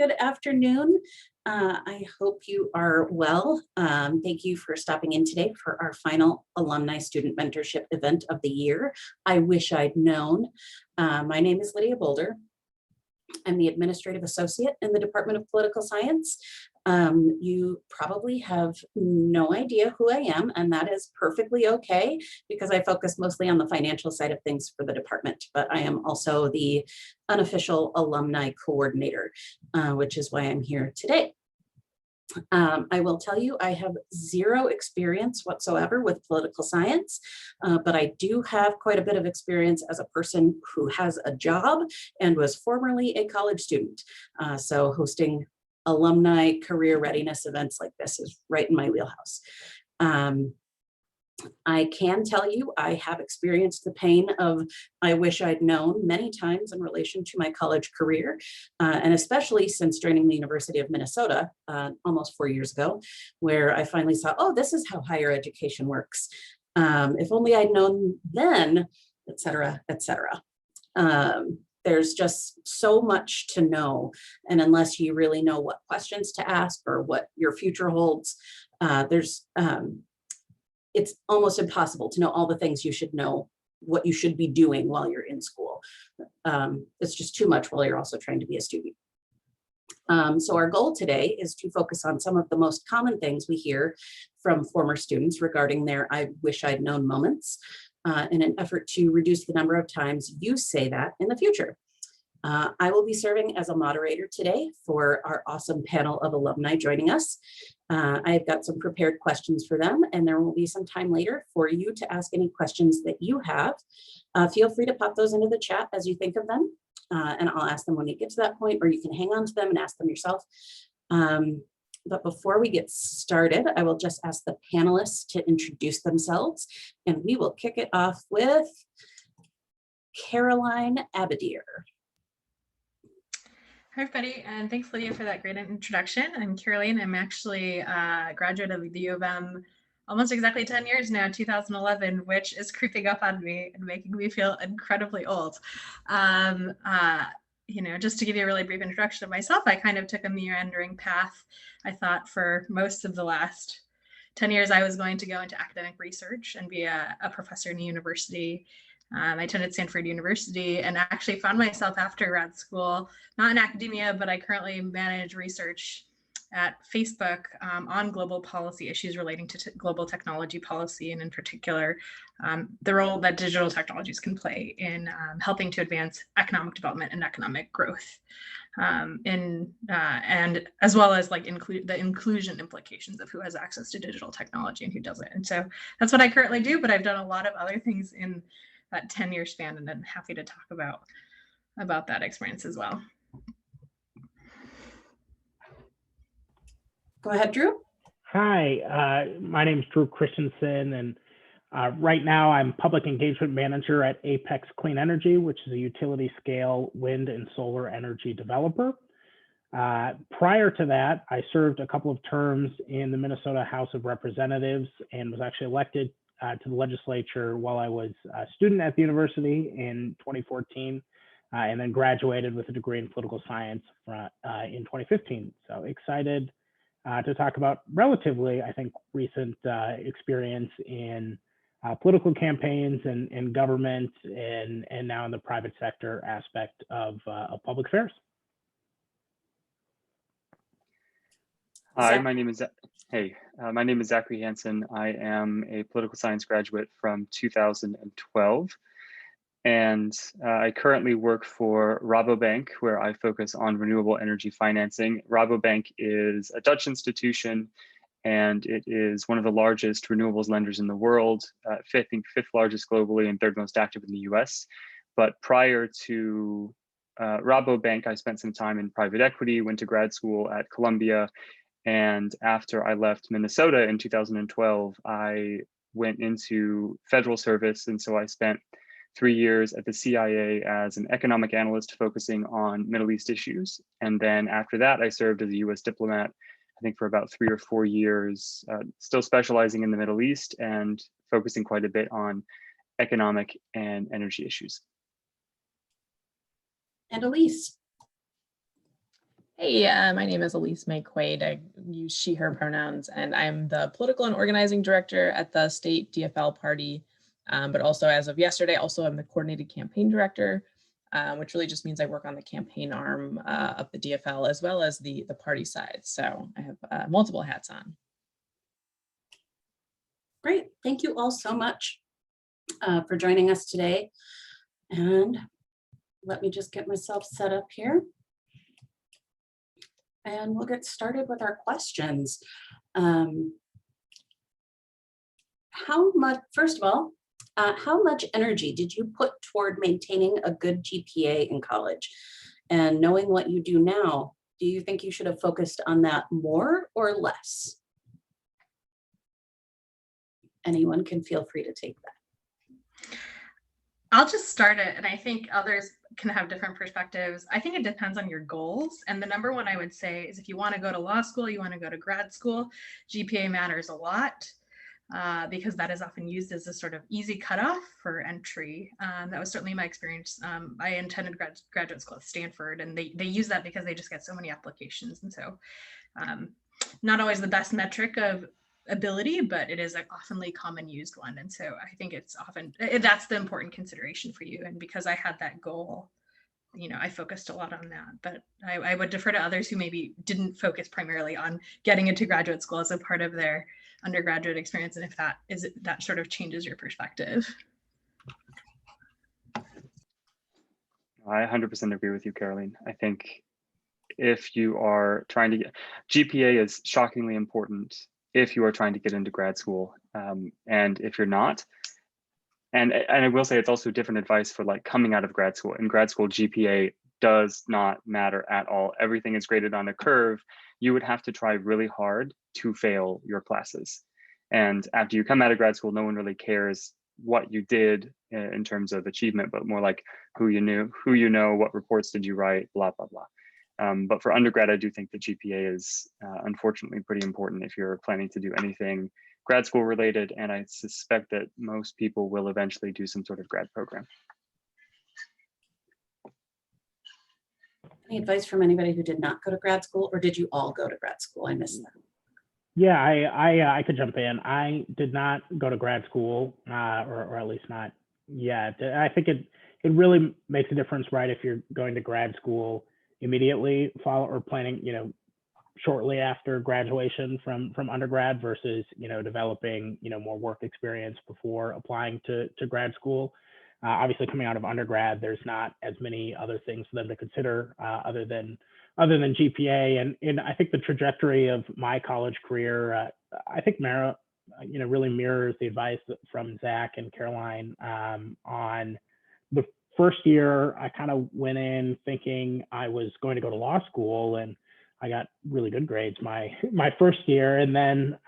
Good afternoon. I hope you are well. Thank you for stopping in today for our final Alumni Student Mentorship event of the year. I wish I'd known. My name is Lydia Boulder. I'm the Administrative Associate in the Department of Political Science. You probably have no idea who I am, and that is perfectly okay because I focus mostly on the financial side of things for the department, but I am also the unofficial alumni coordinator, which is why I'm here today. I will tell you, I have zero experience whatsoever with political science, but I do have quite a bit of experience as a person who has a job and was formerly a college student. So hosting alumni career readiness events like this is right in my wheelhouse. I can tell you I have experienced the pain of I wish I'd known many times in relation to my college career, and especially since joining the University of Minnesota almost 4 years ago, where I finally saw, oh, this is how higher education works. If only I'd known then, et cetera, et cetera. There's just so much to know, and unless you really know what questions to ask or what your future holds, it's almost impossible to know all the things you should know, what you should be doing while you're in school. It's just too much while you're also trying to be a student. So our goal today is to focus on some of the most common things we hear from former students regarding their I wish I'd known moments in an effort to reduce the number of times you say that in the future. I will be serving as a moderator today for our awesome panel of alumni joining us. I've got some prepared questions for them, and there will be some time later for you to ask any questions that you have. Feel free to pop those into the chat as you think of them, and I'll ask them when you get to that point, or you can hang on to them and ask them yourself. But before we get started, I will just ask the panelists to introduce themselves, and we will kick it off with Caroline Abadir. Hi, everybody, and thanks, Lydia, for that great introduction. I'm Caroline. I'm actually a graduate of the U of M almost exactly 10 years now, 2011, which is creeping up on me and making me feel incredibly old. Just to give you a really brief introduction of myself, I kind of took a meandering path. I thought for most of the last 10 years, I was going to go into academic research and be a professor in a university. I attended Stanford University and actually found myself after grad school, not in academia, but I currently manage research at Facebook on global policy issues relating to global technology policy, and in particular, the role that digital technologies can play in helping to advance economic development and economic growth, and as well as like the inclusion implications of who has access to digital technology and who doesn't. And so that's what I currently do, but I've done a lot of other things in that 10-year span, and I'm happy to talk about that experience as well. Go ahead, Drew. Hi, my name is Drew Christensen, and right now I'm Public Engagement Manager at Apex Clean Energy, which is a utility-scale wind and solar energy developer. Prior to that, I served a couple of terms in the Minnesota House of Representatives and was actually elected to the legislature while I was a student at the university in 2014, and then graduated with a degree in political science in 2015. So excited to talk about relatively, I think, recent experience in political campaigns and government, and now in the private sector aspect of public affairs. Hi, my name is Zachary Hansen. I am a political science graduate from 2012, and I currently work for Rabobank, where I focus on renewable energy financing. Rabobank is a Dutch institution, and it is one of the largest renewables lenders in the world, fifth largest globally and third most active in the US. But prior to Rabobank, I spent some time in private equity, went to grad school at Columbia. And after I left Minnesota in 2012, I went into federal service. And so I spent 3 years at the CIA as an economic analyst focusing on Middle East issues. And then after that, I served as a US diplomat, I think for about 3 or 4 years, still specializing in the Middle East and focusing quite a bit on economic and energy issues. And Elise. Hey, my name is Elise May Quaid. I use she, her pronouns, and I'm the political and organizing director at the state DFL party. But also as of yesterday, also I'm the coordinated campaign director, which really just means I work on the campaign arm of the DFL as well as the party side. So I have multiple hats on. Great. Thank you all so much for joining us today. And let me just get myself set up here. And we'll get started with our questions. First of all, how much energy did you put toward maintaining a good GPA in college? And knowing what you do now, do you think you should have focused on that more or less? Anyone can feel free to take that. I'll just start it, and I think others can have different perspectives. I think it depends on your goals. And the number one I would say is if you want to go to law school, you want to go to grad school, GPA matters a lot because that is often used as a sort of easy cutoff for entry. That was certainly my experience. I attended graduate school at Stanford, and they use that because they just get so many applications. And so not always the best metric of ability, but it is an oftenly common used one. And so I think it's often, that's the important consideration for you. And because I had that goal, I focused a lot on that, but I would defer to others who maybe didn't focus primarily on getting into graduate school as a part of their undergraduate experience. And if that sort of changes your perspective. I 100% agree with you, Caroline. I think if you are trying to get, GPA is shockingly important if you are trying to get into grad school. And if you're not, and I will say it's also different advice for like coming out of grad school. In grad school, GPA does not matter at all. Everything is graded on a curve. You would have to try really hard to fail your classes. And after you come out of grad school, no one really cares what you did in terms of achievement, but more like who you know, what reports did you write, blah, blah, blah. But for undergrad, I do think the GPA is unfortunately pretty important if you're planning to do anything grad school related. And I suspect that most people will eventually do some sort of grad program. Any advice from anybody who did not go to grad school, or did you all go to grad school? I missed that. Yeah, I could jump in. I did not go to grad school, or at least not yet. I think it really makes a difference, right? If you're going to grad school immediately or planning, shortly after graduation from undergrad versus, developing, more work experience before applying to grad school. Obviously, coming out of undergrad, there's not as many other things for them to consider other than GPA. And I think the trajectory of my college career, I think really mirrors the advice from Zach and Caroline on the first year. I kind of went in thinking I was going to go to law school, and I got really good grades my first year, and then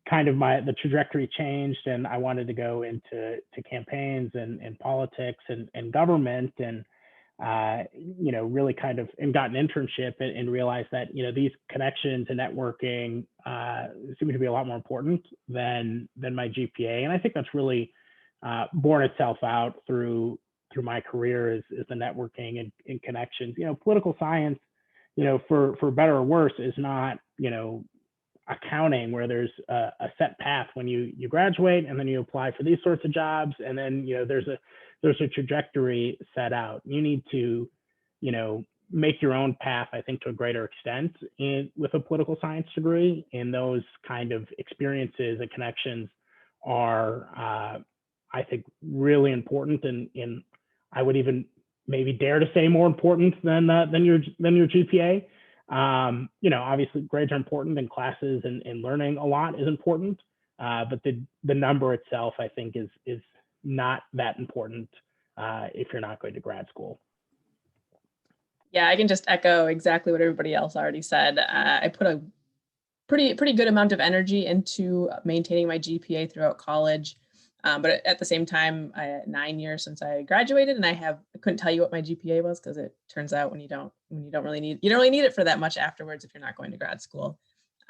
kind of the trajectory changed, and I wanted to go into campaigns and politics and government, and really kind of, and got an internship and realized that these connections and networking seem to be a lot more important than my GPA, and I think that's really borne itself out through my career is the networking and connections. Political science, for better or worse, is not accounting where there's a set path when you graduate and then you apply for these sorts of jobs, and then there's a trajectory set out. You need to make your own path, I think, to a greater extent with a political science degree, and those kind of experiences and connections are I think really important, and I would even maybe dare to say more important than your GPA. Obviously grades are important, and classes and learning a lot is important, but the number itself, I think, is not that important if you're not going to grad school. Yeah, I can just echo exactly what everybody else already said. I put a pretty good amount of energy into maintaining my GPA throughout college. But at the same time, I had 9 years since I graduated, and I couldn't tell you what my GPA was, because it turns out you don't really need it for that much afterwards if you're not going to grad school.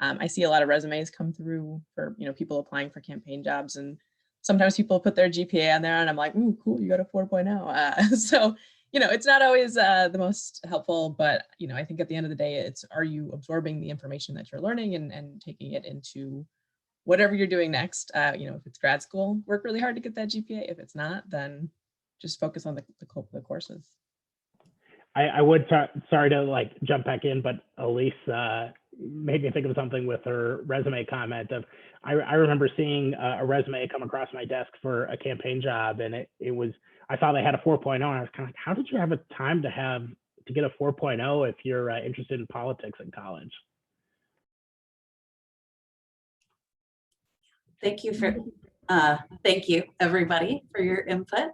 I see a lot of resumes come through for people applying for campaign jobs, and sometimes people put their GPA on there, and I'm like, ooh, cool, you got a 4.0. So it's not always the most helpful, but, I think at the end of the day, it's, are you absorbing the information that you're learning and taking it into whatever you're doing next? If it's grad school, work really hard to get that GPA. If it's not, then just focus on the courses. I would, sorry to like jump back in, but Elise made me think of something with her resume comment of, I remember seeing a resume come across my desk for a campaign job, and it was, I saw they had a 4.0, and I was kind of like, how did you have a time to get a 4.0 if you're interested in politics in college? Thank you thank you everybody for your input.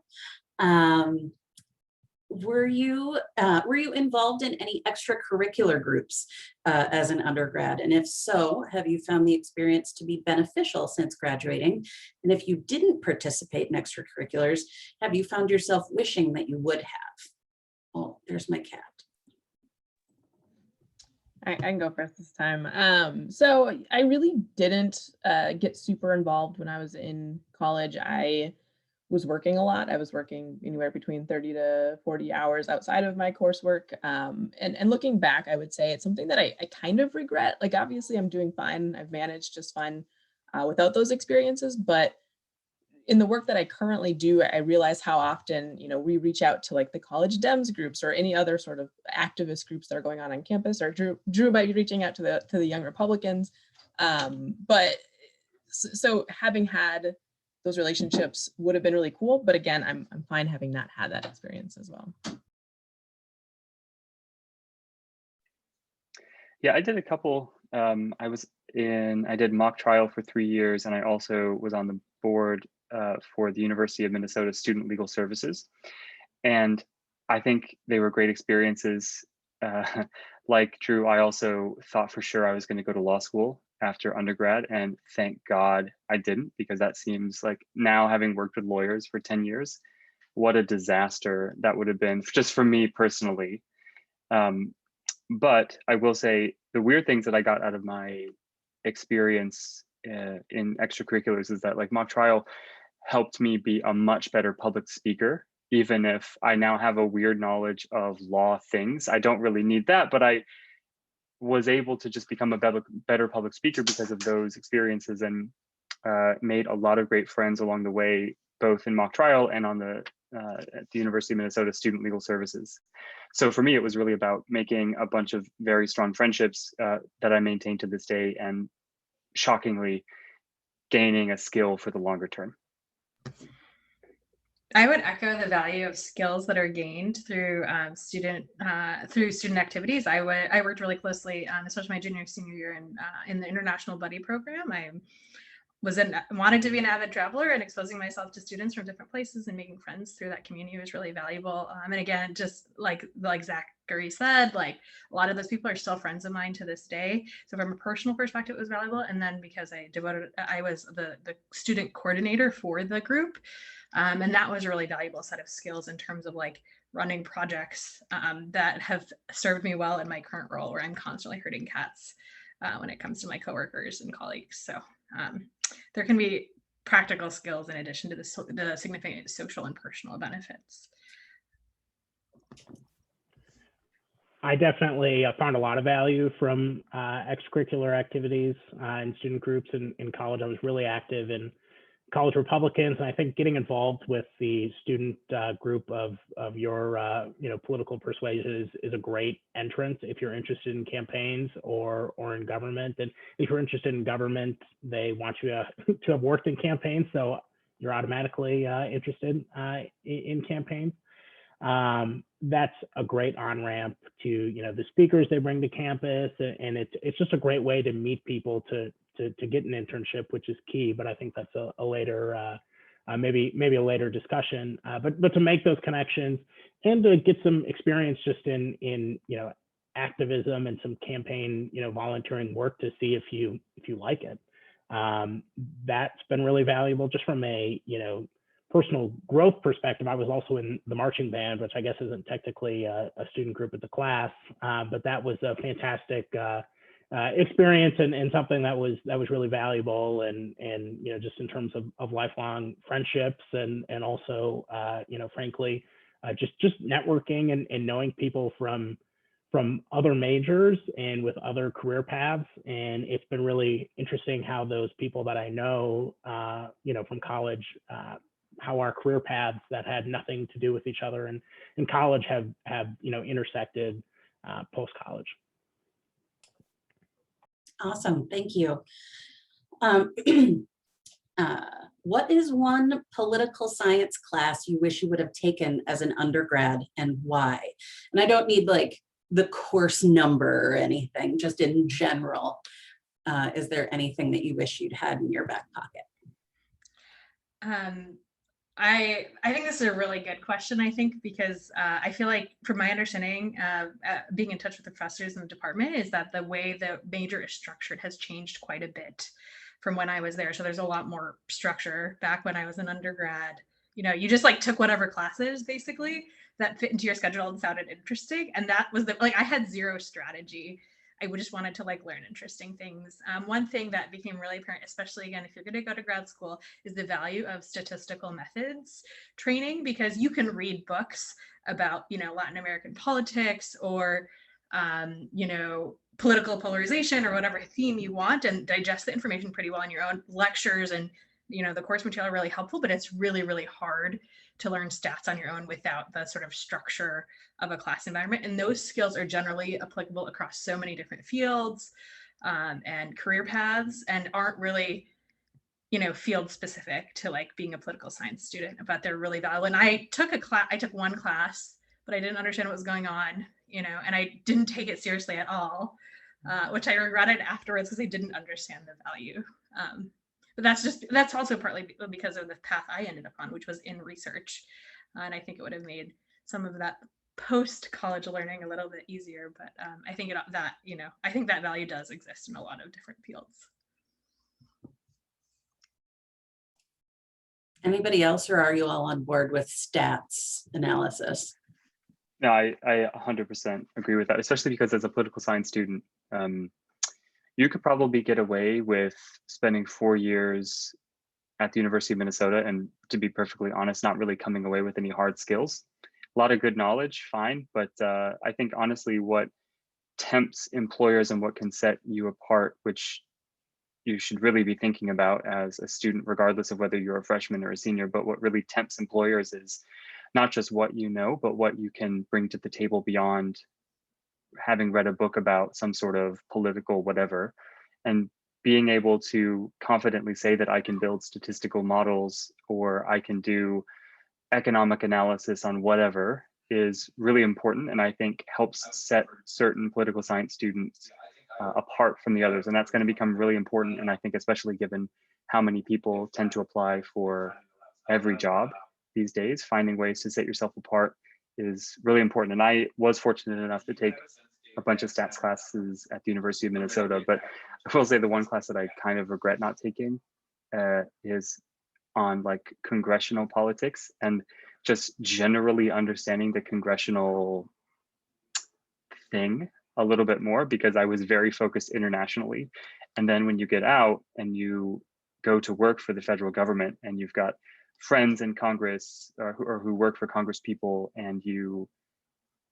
Were you involved in any extracurricular groups as an undergrad? And if so, have you found the experience to be beneficial since graduating? And if you didn't participate in extracurriculars, have you found yourself wishing that you would have? Oh, there's my cat. I can go first this time. So I really didn't get super involved when I was in college. I was working a lot. I was working anywhere between 30 to 40 hours outside of my coursework. And looking back, I would say it's something that I kind of regret. Like, obviously I'm doing fine. I've managed just fine without those experiences. But in the work that I currently do, I realize how often, we reach out to like the college Dems groups or any other sort of activist groups that are going on campus, or Drew might be reaching out to the young Republicans. But so having had those relationships would have been really cool. But again, I'm fine having not had that experience as well. Yeah, I did a couple. I did mock trial for 3 years, and I also was on the board for the University of Minnesota Student Legal Services. And I think they were great experiences. Like Drew, I also thought for sure I was going to go to law school after undergrad, and thank God I didn't, because that seems like, now having worked with lawyers for 10 years, what a disaster that would have been just for me personally. But I will say the weird things that I got out of my experience in extracurriculars is that like mock trial helped me be a much better public speaker. Even if I now have a weird knowledge of law things, I don't really need that, but I was able to just become a better public speaker because of those experiences, and made a lot of great friends along the way, both in mock trial and on at the University of Minnesota Student Legal Services. So for me, it was really about making a bunch of very strong friendships that I maintain to this day, and shockingly gaining a skill for the longer term. I would echo the value of skills that are gained through student activities. I worked really closely, especially my junior senior year, in the International Buddy Program. I wanted to be an avid traveler, and exposing myself to students from different places and making friends through that community was really valuable. And again, just like Zachary said, like a lot of those people are still friends of mine to this day. So from a personal perspective, it was valuable. And then because I was the student coordinator for the group. And that was a really valuable set of skills in terms of like running projects that have served me well in my current role, where I'm constantly herding cats when it comes to my coworkers and colleagues. So there can be practical skills in addition to the significant social and personal benefits. I definitely found a lot of value from extracurricular activities in student groups in college. I was really active in college Republicans, and I think getting involved with the student group of your political persuasion is a great entrance if you're interested in campaigns or in government. And if you're interested in government, they want you to have worked in campaigns, so you're automatically interested in campaigns. That's a great on-ramp to the speakers they bring to campus, and it's just a great way to meet people to get an internship, which is key. But I think that's a later maybe a later discussion. But to make those connections and to get some experience just in activism and some campaign volunteering work to see if you like it. That's been really valuable just from a personal growth perspective. I was also in the marching band, which I guess isn't technically a student group at the class, but that was a fantastic experience and something that was really valuable, and just in terms of lifelong friendships and also frankly just networking and knowing people from other majors and with other career paths. And it's been really interesting how those people that I know, from college, how our career paths that had nothing to do with each other and in college have intersected post-college. Awesome, thank you. What is one political science class you wish you would have taken as an undergrad and why? And I don't need like the course number or anything, just in general. Is there anything that you wish you'd had in your back pocket? I think this is a really good question, I think, because I feel like from my understanding, being in touch with the professors in the department, is that the way the major is structured has changed quite a bit from when I was there. So there's a lot more structure. Back when I was an undergrad, you just like took whatever classes basically that fit into your schedule and sounded interesting. And that was I had zero strategy. I just wanted to like learn interesting things. One thing that became really apparent, especially again, if you're going to go to grad school, is the value of statistical methods training, because you can read books about, Latin American politics or, political polarization or whatever theme you want and digest the information pretty well in your own lectures. And, the course material are really helpful, but it's really, really hard to learn stats on your own without the sort of structure of a class environment. And those skills are generally applicable across so many different fields and career paths, and aren't really, field specific to like being a political science student, but they're really valuable. And I took one class, but I didn't understand what was going on, and I didn't take it seriously at all, which I regretted afterwards because I didn't understand the value. But that's also partly because of the path I ended up on, which was in research. And I think it would have made some of that post-college learning a little bit easier. But I think I think that value does exist in a lot of different fields. Anybody else, or are you all on board with stats analysis? No, I 100% agree with that, especially because as a political science student, you could probably get away with spending 4 years at the University of Minnesota and, to be perfectly honest, not really coming away with any hard skills. A lot of good knowledge, fine, but I think honestly what tempts employers and what can set you apart, which you should really be thinking about as a student, regardless of whether you're a freshman or a senior, but what really tempts employers is not just what you know, but what you can bring to the table beyond having read a book about some sort of political whatever, and being able to confidently say that I can build statistical models or I can do economic analysis on whatever is really important, and I think helps set certain political science students apart from the others. And that's going to become really important, and I think especially given how many people tend to apply for every job these days, finding ways to set yourself apart is really important. And I was fortunate enough to take a bunch of stats classes at the University of Minnesota, but I will say the one class that I kind of regret not taking is on like congressional politics and just generally understanding the congressional thing a little bit more, because I was very focused internationally. And then when you get out and you go to work for the federal government and you've got friends in Congress or who work for Congress people, and you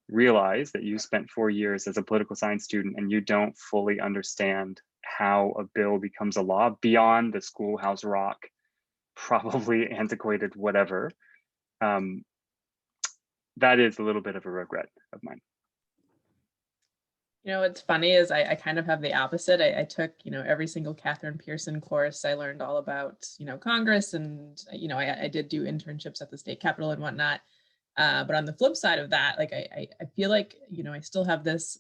realize that you spent 4 years as a political science student and you don't fully understand how a bill becomes a law beyond the schoolhouse rock, probably antiquated whatever, that is a little bit of a regret of mine. What's funny is I kind of have the opposite. I took, every single Catherine Pearson course. I learned all about, Congress, and, I did do internships at the state capitol and whatnot. But on the flip side of that, like, I feel like, I still have this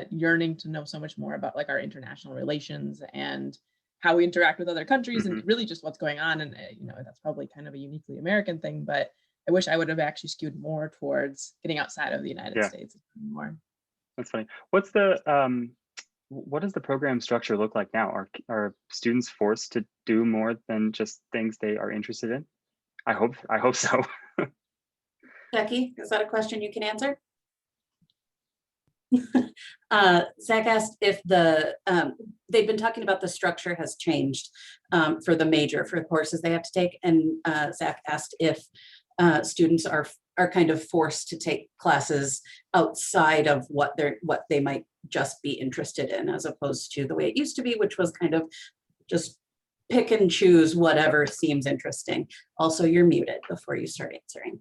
yearning to know so much more about like our international relations and how we interact with other countries and really just what's going on. And, that's probably kind of a uniquely American thing, but I wish I would have actually skewed more towards getting outside of the United States more. That's funny. What does the program structure look like now? Are students forced to do more than just things they are interested in? I hope so. Becky, is that a question you can answer? Zach asked if they've been talking about the structure has changed for the major, for the courses they have to take. And Zach asked if students are are kind of forced to take classes outside of what they might just be interested in, as opposed to the way it used to be, which was kind of just pick and choose whatever seems interesting. Also, you're muted before you start answering.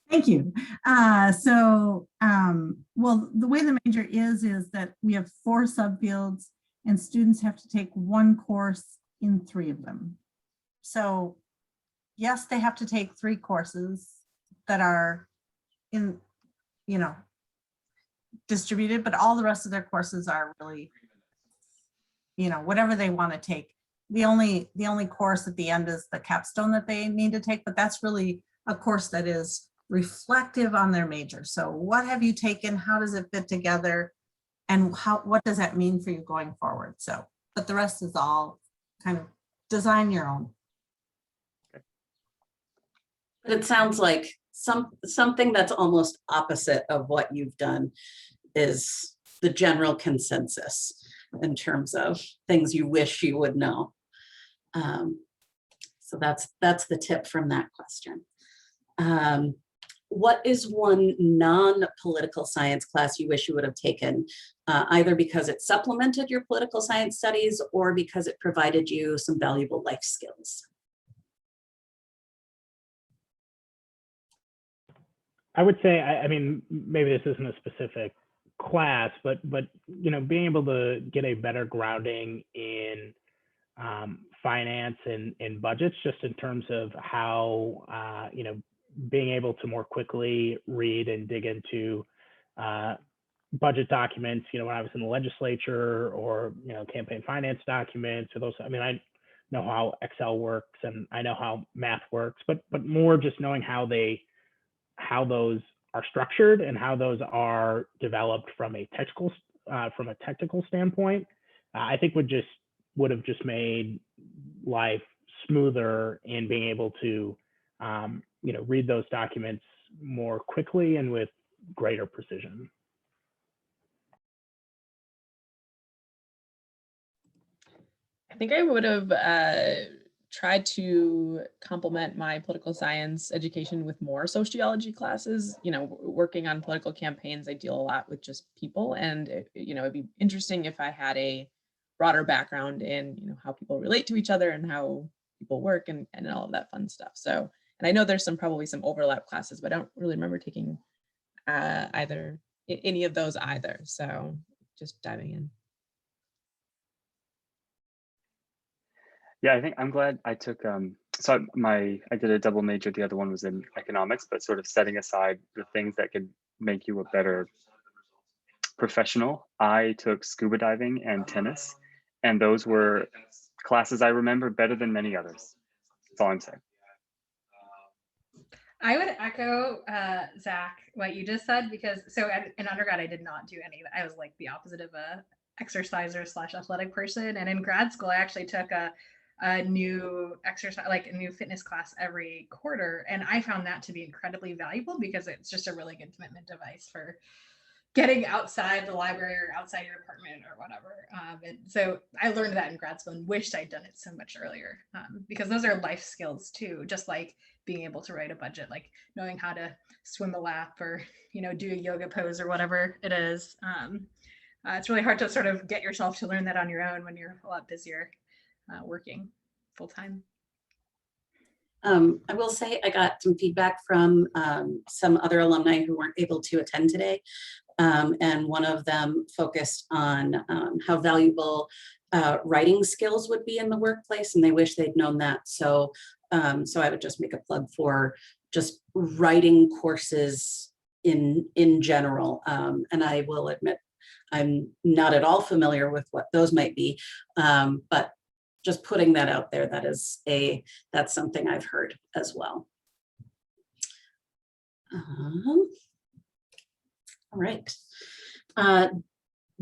Thank you. Well, the way the major is that we have 4 subfields and students have to take 1 course in 3 of them. So yes, they have to take 3 courses that are in, distributed, but all the rest of their courses are really, whatever they want to take. The only course at the end is the capstone that they need to take, but that's really a course that is reflective on their major. So what have you taken? How does it fit together? And what does that mean for you going forward? So, but the rest is all kind of design your own. But it sounds like something that's almost opposite of what you've done is the general consensus in terms of things you wish you would know. So that's the tip from that question. What is one non-political science class you wish you would have taken, either because it supplemented your political science studies or because it provided you some valuable life skills? I would say, I mean, maybe this isn't a specific class, but being able to get a better grounding in finance and budgets, just in terms of how being able to more quickly read and dig into budget documents. When I was in the legislature, or campaign finance documents, or those. I mean, I know how Excel works and I know how math works, but more just knowing how those are structured and how those are developed from a technical standpoint, I think would have just made life smoother in being able to read those documents more quickly and with greater precision. I think I would have tried to complement my political science education with more sociology classes. Working on political campaigns, I deal a lot with just people, and it'd be interesting if I had a broader background in how people relate to each other and how people work and all of that fun stuff. So, and I know there's probably some overlap classes, but I don't really remember taking any of those either. So just diving in. Yeah, I think I'm glad I took so I did a double major. The other one was in economics, but sort of setting aside the things that could make you a better professional. I took scuba diving and tennis, and those were classes I remember better than many others. That's all I'm saying. I would echo Zach, what you just said, because so in undergrad, I did not do any of that. I was like the opposite of a exerciser / athletic person. And in grad school, I actually took a new exercise, like a new fitness class every quarter. And I found that to be incredibly valuable because it's just a really good commitment device for getting outside the library or outside your apartment or whatever. And so I learned that in grad school and wished I'd done it so much earlier, because those are life skills too, just like being able to write a budget, like knowing how to swim a lap or, do a yoga pose or whatever it is. It's really hard to sort of get yourself to learn that on your own when you're a lot busier working full time. I will say I got some feedback from some other alumni who weren't able to attend today. And one of them focused on how valuable writing skills would be in the workplace, and they wish they'd known that. So I would just make a plug for just writing courses in general. And I will admit, I'm not at all familiar with what those might be, but just putting that out there, that's something I've heard as well. All right.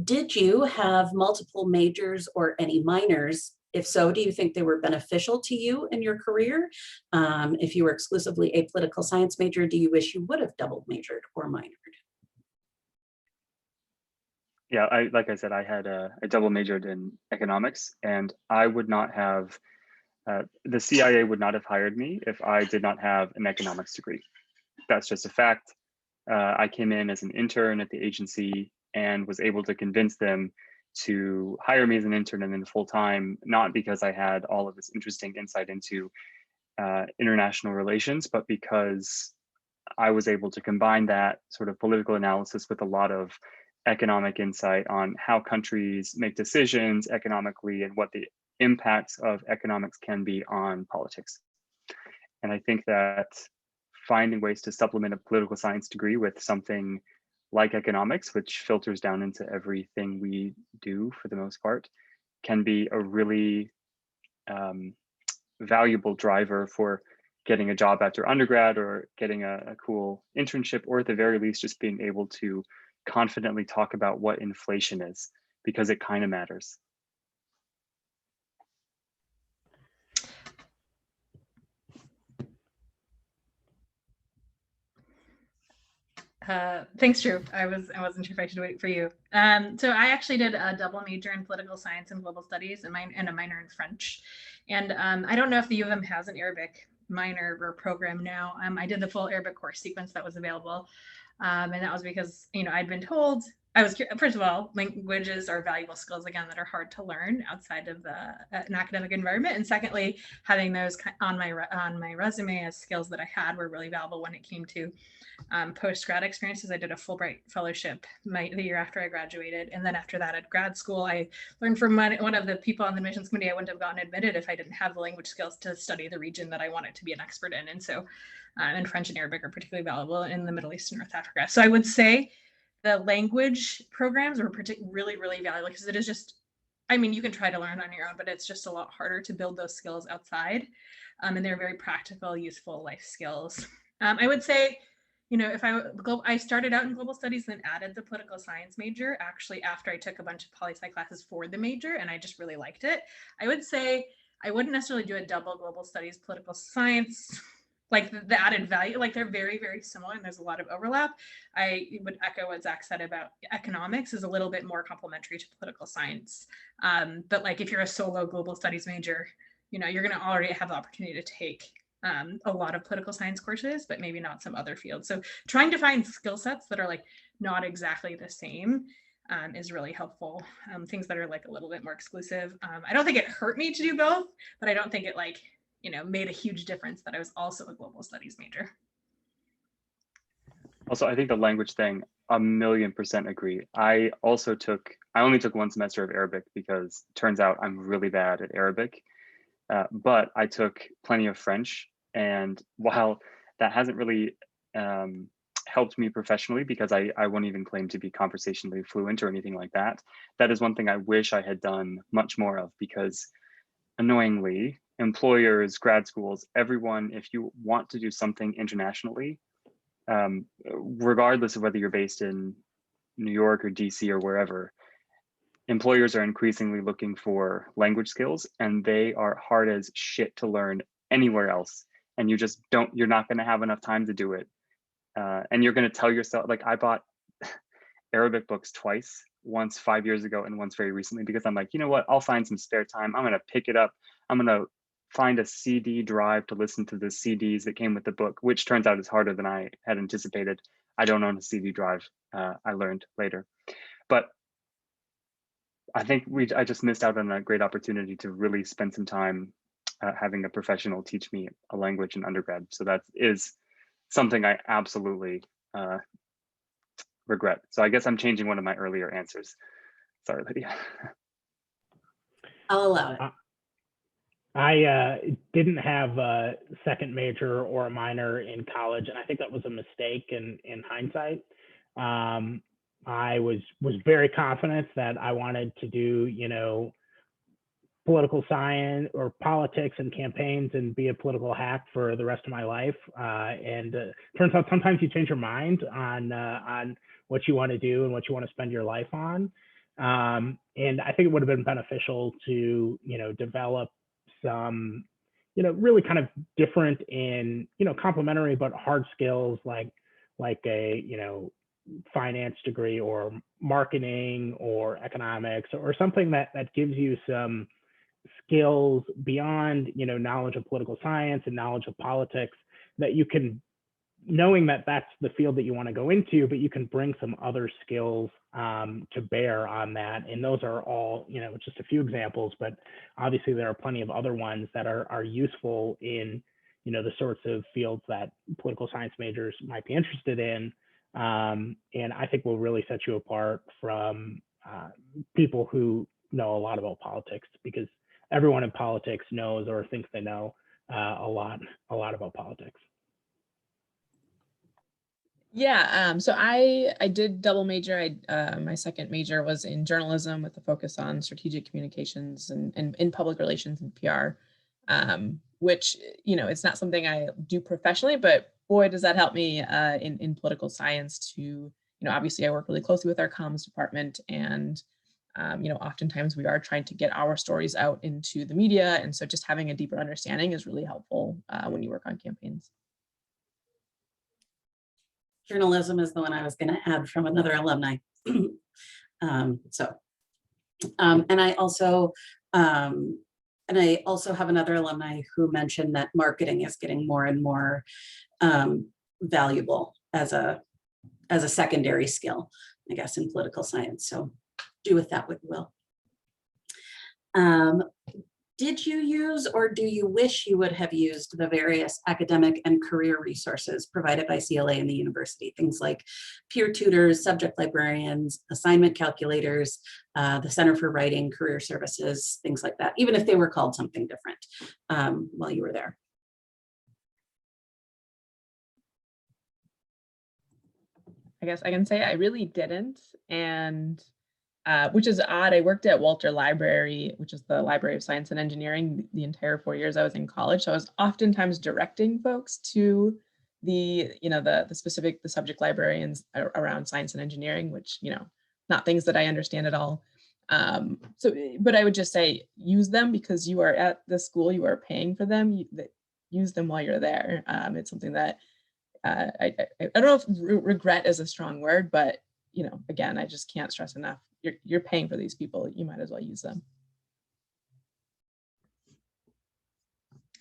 Did you have multiple majors or any minors? If so, do you think they were beneficial to you in your career? If you were exclusively a political science major, do you wish you would have double majored or minored? Yeah, like I said, I had a double majored in economics, and I would not have the CIA would not have hired me if I did not have an economics degree. That's just a fact. I came in as an intern at the agency and was able to convince them to hire me as an intern and then full time, not because I had all of this interesting insight into international relations, but because I was able to combine that sort of political analysis with a lot of economic insight on how countries make decisions economically and what the impacts of economics can be on politics. And I think that finding ways to supplement a political science degree with something like economics, which filters down into everything we do for the most part, can be a really valuable driver for getting a job after undergrad or getting a cool internship, or at the very least, just being able to confidently talk about what inflation is, because it kind of matters. Thanks, Drew. I wasn't sure if I should wait for you. So I actually did a double major in political science and global studies and a minor in French. And I don't know if the U of M has an Arabic minor or program now. I did the full Arabic course sequence that was available. And that was because, I'd been told, first of all, languages are valuable skills, again, that are hard to learn outside of an academic environment. And secondly, having those on my resume as skills that I had were really valuable when it came to post-grad experiences. I did a Fulbright fellowship the year after I graduated. And then after that at grad school, I learned from one of the people on the admissions committee, I wouldn't have gotten admitted if I didn't have the language skills to study the region that I wanted to be an expert in. And so, and French and Arabic are particularly valuable in the Middle East and North Africa. So I would say the language programs are really, really valuable because it is just, you can try to learn on your own, but it's just a lot harder to build those skills outside. And they're very practical, useful life skills. I would say, if I started out in global studies, then added the political science major actually after I took a bunch of poli-sci classes for the major, and I just really liked it. I would say I wouldn't necessarily do a double global studies political science, like the added value, like they're very, very similar and there's a lot of overlap. I would echo what Zach said about economics is a little bit more complementary to political science. But like if you're a solo global studies major, you're going to already have the opportunity to take a lot of political science courses, but maybe not some other fields. So trying to find skill sets that are like not exactly the same is really helpful. Things that are like a little bit more exclusive. I don't think it hurt me to do both, but I don't think it made a huge difference that I was also a global studies major. Also, I think the language thing, 1,000,000% agree. I only took one semester of Arabic because it turns out I'm really bad at Arabic, but I took plenty of French. And while that hasn't really helped me professionally, because I won't even claim to be conversationally fluent or anything like that, that is one thing I wish I had done much more of, because annoyingly, employers, grad schools, everyone, if you want to do something internationally, regardless of whether you're based in New York or DC or wherever, employers are increasingly looking for language skills, and they are hard as shit to learn anywhere else. And you're not going to have enough time to do it. And you're going to tell yourself, like, I bought Arabic books twice, once 5 years ago and once very recently, because I'm like, you know what, I'll find some spare time. I'm going to pick it up. I'm going to find a CD drive to listen to the CDs that came with the book, which turns out is harder than I had anticipated. I don't own a CD drive, I learned later. But I think I just missed out on a great opportunity to really spend some time having a professional teach me a language in undergrad. So that is something I absolutely regret. So I guess I'm changing one of my earlier answers. Sorry, Lydia. I'll allow it. I didn't have a second major or a minor in college, and I think that was a mistake in hindsight. I was very confident that I wanted to do, political science or politics and campaigns and be a political hack for the rest of my life. And turns out sometimes you change your mind on what you want to do and what you want to spend your life on. And I think it would have been beneficial to, develop some, really kind of different in, complementary but hard skills like a, finance degree or marketing or economics or something that gives you some skills beyond, knowledge of political science and knowledge of politics that you can, knowing that that's the field that you want to go into, but you can bring some other skills to bear on that. And those are all, just a few examples, but obviously there are plenty of other ones that are useful in, the sorts of fields that political science majors might be interested in. And I think will really set you apart from people who know a lot about politics, because everyone in politics knows or thinks they know a lot about politics. Yeah, so I did double major. My second major was in journalism with a focus on strategic communications and in public relations and PR, which, it's not something I do professionally, but boy, does that help me in political science to, obviously I work really closely with our comms department, and, oftentimes we are trying to get our stories out into the media. And so just having a deeper understanding is really helpful when you work on campaigns. Journalism is the one I was going to add from another alumni. And I also have another alumni who mentioned that marketing is getting more and more valuable as a secondary skill, I guess, in political science. So do with that what you will. Did you use, or do you wish you would have used, the various academic and career resources provided by CLA and the university? Things like peer tutors, subject librarians, assignment calculators, the Center for Writing, career services, things like that, even if they were called something different while you were there. I guess I can say I really didn't, and which is odd. I worked at Walter Library, which is the Library of Science and Engineering, the entire 4 years I was in college. So I was oftentimes directing folks to the subject librarians around science and engineering, which, not things that I understand at all. But I would just say, use them because you are at the school, you are paying for them. Use them while you're there. It's something that I don't know if regret is a strong word, but again, I just can't stress enough. You're paying for these people. You might as well use them.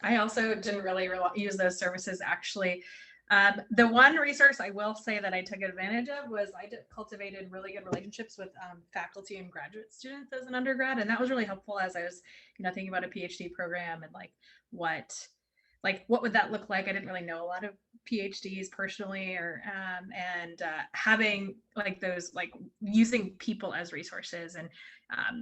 I also didn't really use those services, actually. The one resource I will say that I took advantage of was I cultivated really good relationships with faculty and graduate students as an undergrad. And that was really helpful as I was, thinking about a PhD program and what would that look like? I didn't really know a lot of PhDs personally, or having those using people as resources. And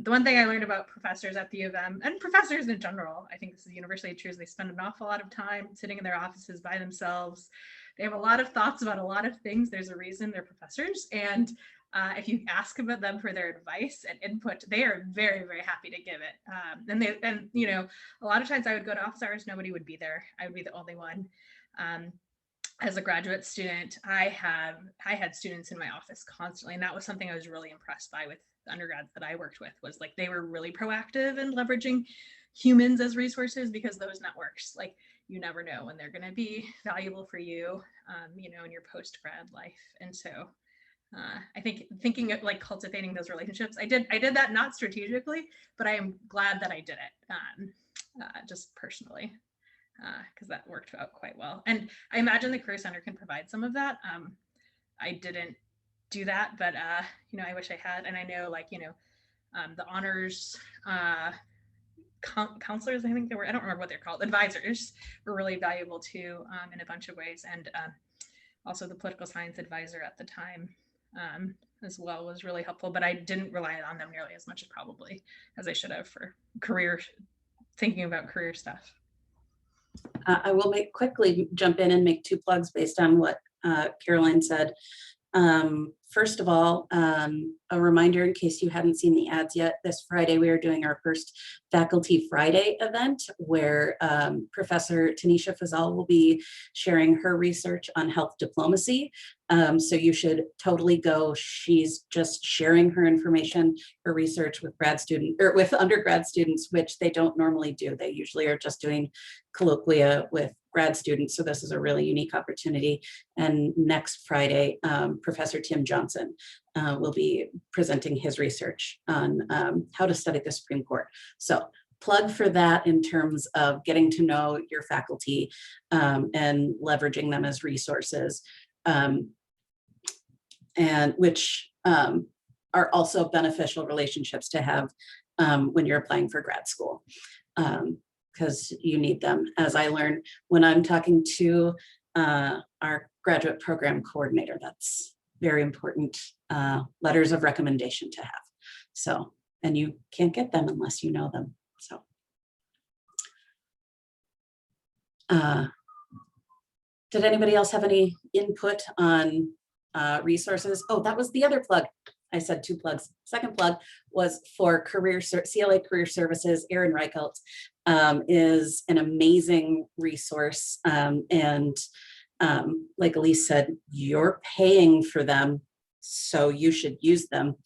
the one thing I learned about professors at the U of M, and professors in general, I think this is the university truth, they spend an awful lot of time sitting in their offices by themselves. They have a lot of thoughts about a lot of things. There's a reason they're professors. And if you ask about them for their advice and input, they are very, very happy to give it. And a lot of times I would go to office hours, nobody would be there. I would be the only one. As a graduate student, I had students in my office constantly, and that was something I was really impressed by with the undergrads that I worked with, was they were really proactive in leveraging humans as resources, because those networks, you never know when they're going to be valuable for you, in your post-grad life. And so I think thinking of cultivating those relationships, I did that not strategically, but I am glad that I did it just personally, because that worked out quite well. And I imagine the Career Center can provide some of that. I didn't do that, but I wish I had. And I know the honors counselors, I think they were, I don't remember what they're called, advisors, were really valuable too, in a bunch of ways. And also the political science advisor at the time as well was really helpful, but I didn't rely on them nearly as much as I should have for thinking about career stuff. I will quickly jump in and make 2 plugs based on what Caroline said. First of all, a reminder in case you hadn't seen the ads yet, this Friday we are doing our first Faculty Friday event where Professor Tanisha Fazal will be sharing her research on health diplomacy. So you should totally go. She's just sharing her information, her research with with undergrad students, which they don't normally do. They usually are just doing colloquia with grad students. So this is a really unique opportunity. And next Friday, Professor Tim Johnson will be presenting his research on how to study the Supreme Court. So plug for that in terms of getting to know your faculty and leveraging them as resources, and which are also beneficial relationships to have when you're applying for grad school, because you need them. As I learned when I'm talking to our graduate program coordinator, that's very important letters of recommendation to have. So, and you can't get them unless you know them. So, did anybody else have any input on resources? Oh, that was the other plug. I said 2 plugs. Second plug was for CLA Career Services. Erin Reichelt is an amazing resource. And like Elise said, you're paying for them, so you should use them.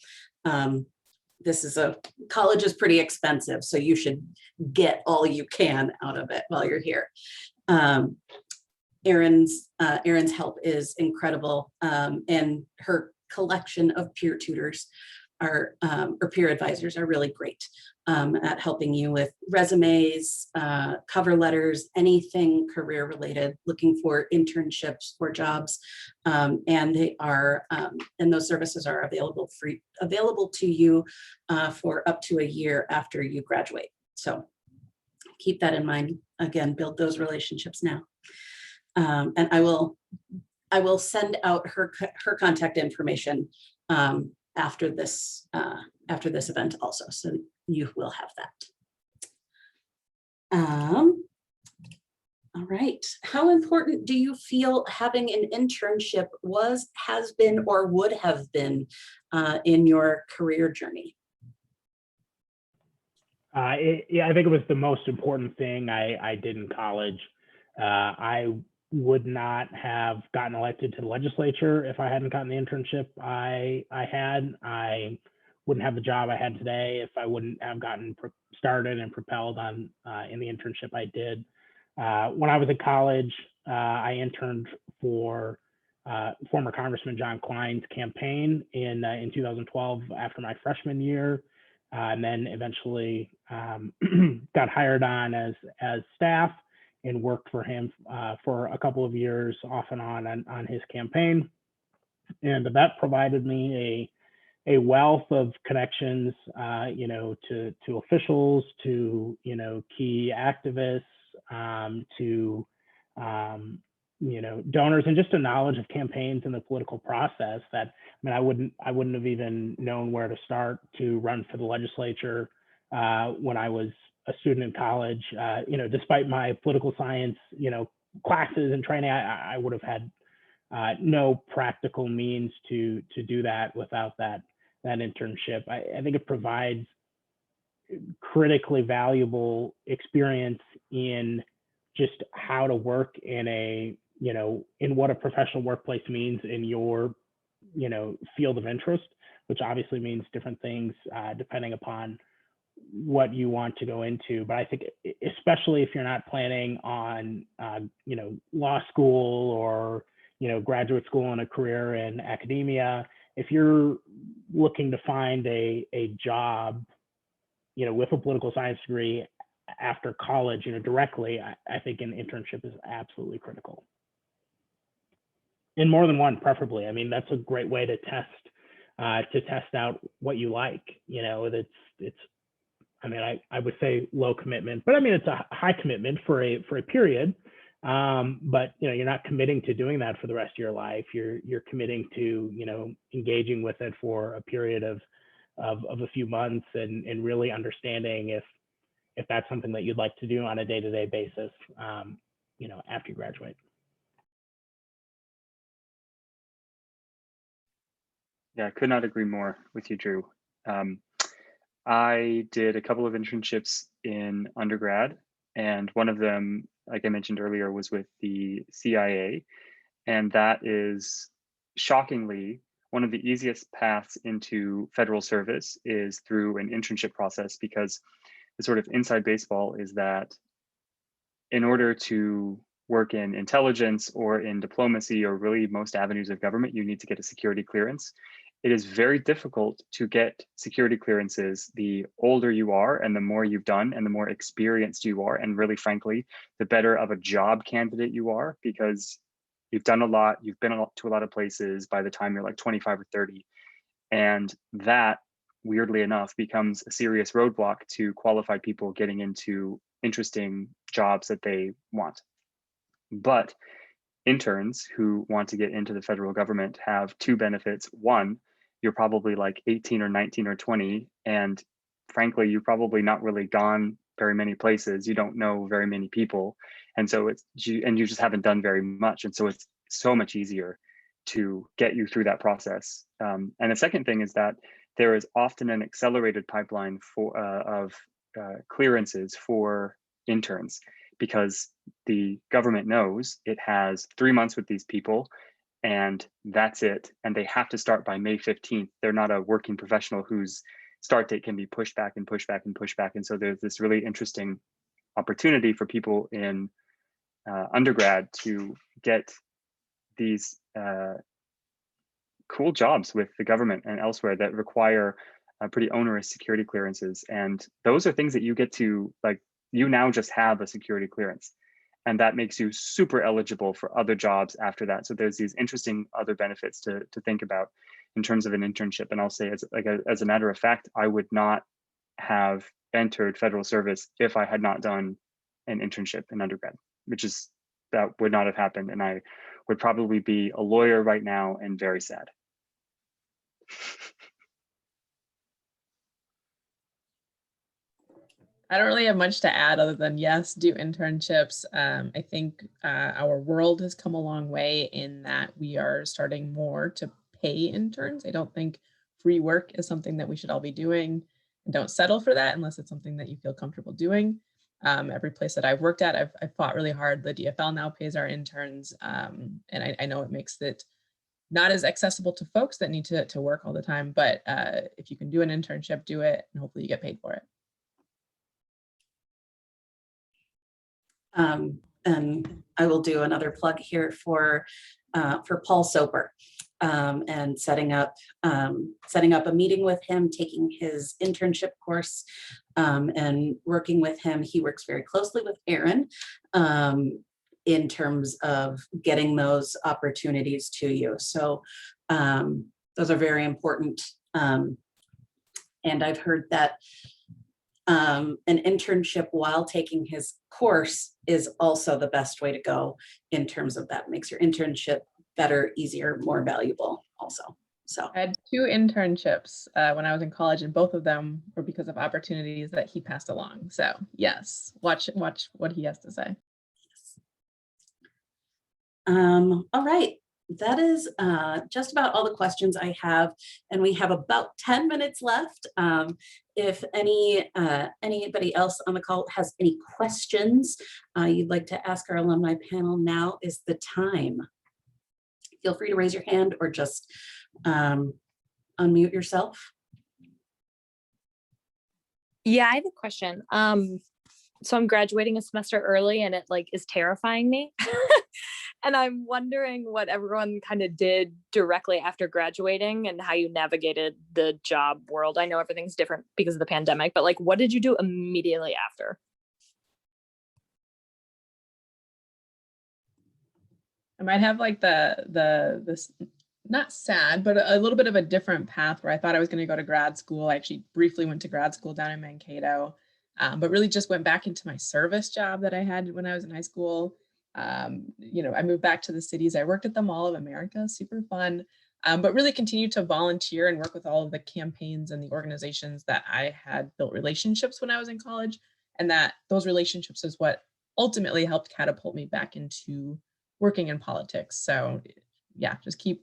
College is pretty expensive, so you should get all you can out of it while you're here. Erin's help is incredible, and her collection of peer tutors or peer advisors are really great at helping you with resumes, cover letters, anything career related, looking for internships or jobs, and they are and those services are available to you for up to a year after you graduate. So keep that in mind. Again, build those relationships now. And I will send out her contact information after this event also, so you will have that. All right. How important do you feel having an internship has been, or would have been in your career journey? Yeah, I think it was the most important thing I did in college. I would not have gotten elected to the legislature if I hadn't gotten the internship I had. I wouldn't have the job I had today if I wouldn't have gotten started and propelled on in the internship I did. When I was in college, I interned for former Congressman John Klein's campaign in 2012 after my freshman year, and then eventually got hired on as staff and worked for him for a couple of years off and on his campaign. And that provided me a wealth of connections, to officials, to, key activists, to, donors, and just a knowledge of campaigns and the political process that, I wouldn't have even known where to start to run for the legislature when I was a student in college. Despite my political science, classes and training, I would have had no practical means to do that without that internship. I think it provides critically valuable experience in just how to work in in what a professional workplace means in your, field of interest, which obviously means different things depending upon what you want to go into. But I think especially if you're not planning on, law school or, graduate school and a career in academia, if you're looking to find a job, with a political science degree after college, directly, I think an internship is absolutely critical. In more than one, preferably. That's a great way to test out what you like. It's I would say low commitment, but it's a high commitment for a period. But you're not committing to doing that for the rest of your life. You're committing to engaging with it for a period of a few months and really understanding if that's something that you'd like to do on a day-to-day basis, after you graduate. Yeah, I could not agree more with you, Drew. I did a couple of internships in undergrad, and one of them, like I mentioned earlier, was with the CIA. And that is shockingly one of the easiest paths into federal service is through an internship process, because the sort of inside baseball is that in order to work in intelligence or in diplomacy or really most avenues of government, you need to get a security clearance. it is very difficult to get security clearances the older you are and the more you've done and the more experienced you are. And really, frankly, the better of a job candidate you are, because you've done a lot, you've been to a lot of places by the time you're like 25 or 30. And that, weirdly enough, becomes a serious roadblock to qualified people getting into interesting jobs that they want. But interns who want to get into the federal government have two benefits. One, you're probably like 18 or 19 or 20, and frankly, you've probably not really gone very many places. You don't know very many people, and so you just haven't done very much, and so it's so much easier to get you through that process. And the second thing is that there is often an accelerated pipeline of clearances for interns, because the government knows it has 3 months with these people and that's it. And they have to start by May 15th. They're not a working professional whose start date can be pushed back and pushed back and pushed back. And so there's this really interesting opportunity for people in undergrad to get these cool jobs with the government and elsewhere that require pretty onerous security clearances. And those are things that you get to, like, you now just have a security clearance, and that makes you super eligible for other jobs after that. So there's these interesting other benefits to think about in terms of an internship. And I'll say, as a matter of fact, I would not have entered federal service if I had not done an internship in undergrad, that would not have happened. And I would probably be a lawyer right now and very sad. I don't really have much to add other than yes, do internships. I think our world has come a long way in that we are starting more to pay interns. I don't think free work is something that we should all be doing, and don't settle for that unless it's something that you feel comfortable doing. Every place that I've worked at, I've fought really hard. The DFL now pays our interns, and I know it makes it not as accessible to folks that need to work all the time, but if you can do an internship, do it, and hopefully you get paid for it. And I will do another plug here for Paul Soper, and setting up a meeting with him, taking his internship course, and working with him. He works very closely with Aaron in terms of getting those opportunities to you. So those are very important. And I've heard that an internship while taking his course is also the best way to go in terms of that. Makes your internship better, easier, more valuable also. So I had 2 internships when I was in college, and both of them were because of opportunities that he passed along. So yes, watch what he has to say. All right. That is just about all the questions I have, and we have about 10 minutes left. If anybody else on the call has any questions you'd like to ask our alumni panel, now is the time. Feel free to raise your hand or just unmute yourself. Yeah, I have a question. So I'm graduating a semester early, and it is terrifying me. And I'm wondering what everyone kind of did directly after graduating and how you navigated the job world. I know everything's different because of the pandemic, but what did you do immediately after? I might have this not sad, but a little bit of a different path where I thought I was going to go to grad school. I actually briefly went to grad school down in Mankato, but really just went back into my service job that I had when I was in high school. I moved back to the cities. I worked at the Mall of America, super fun, but really continued to volunteer and work with all of the campaigns and the organizations that I had built relationships when I was in college. And that those relationships is what ultimately helped catapult me back into working in politics. So yeah, just keep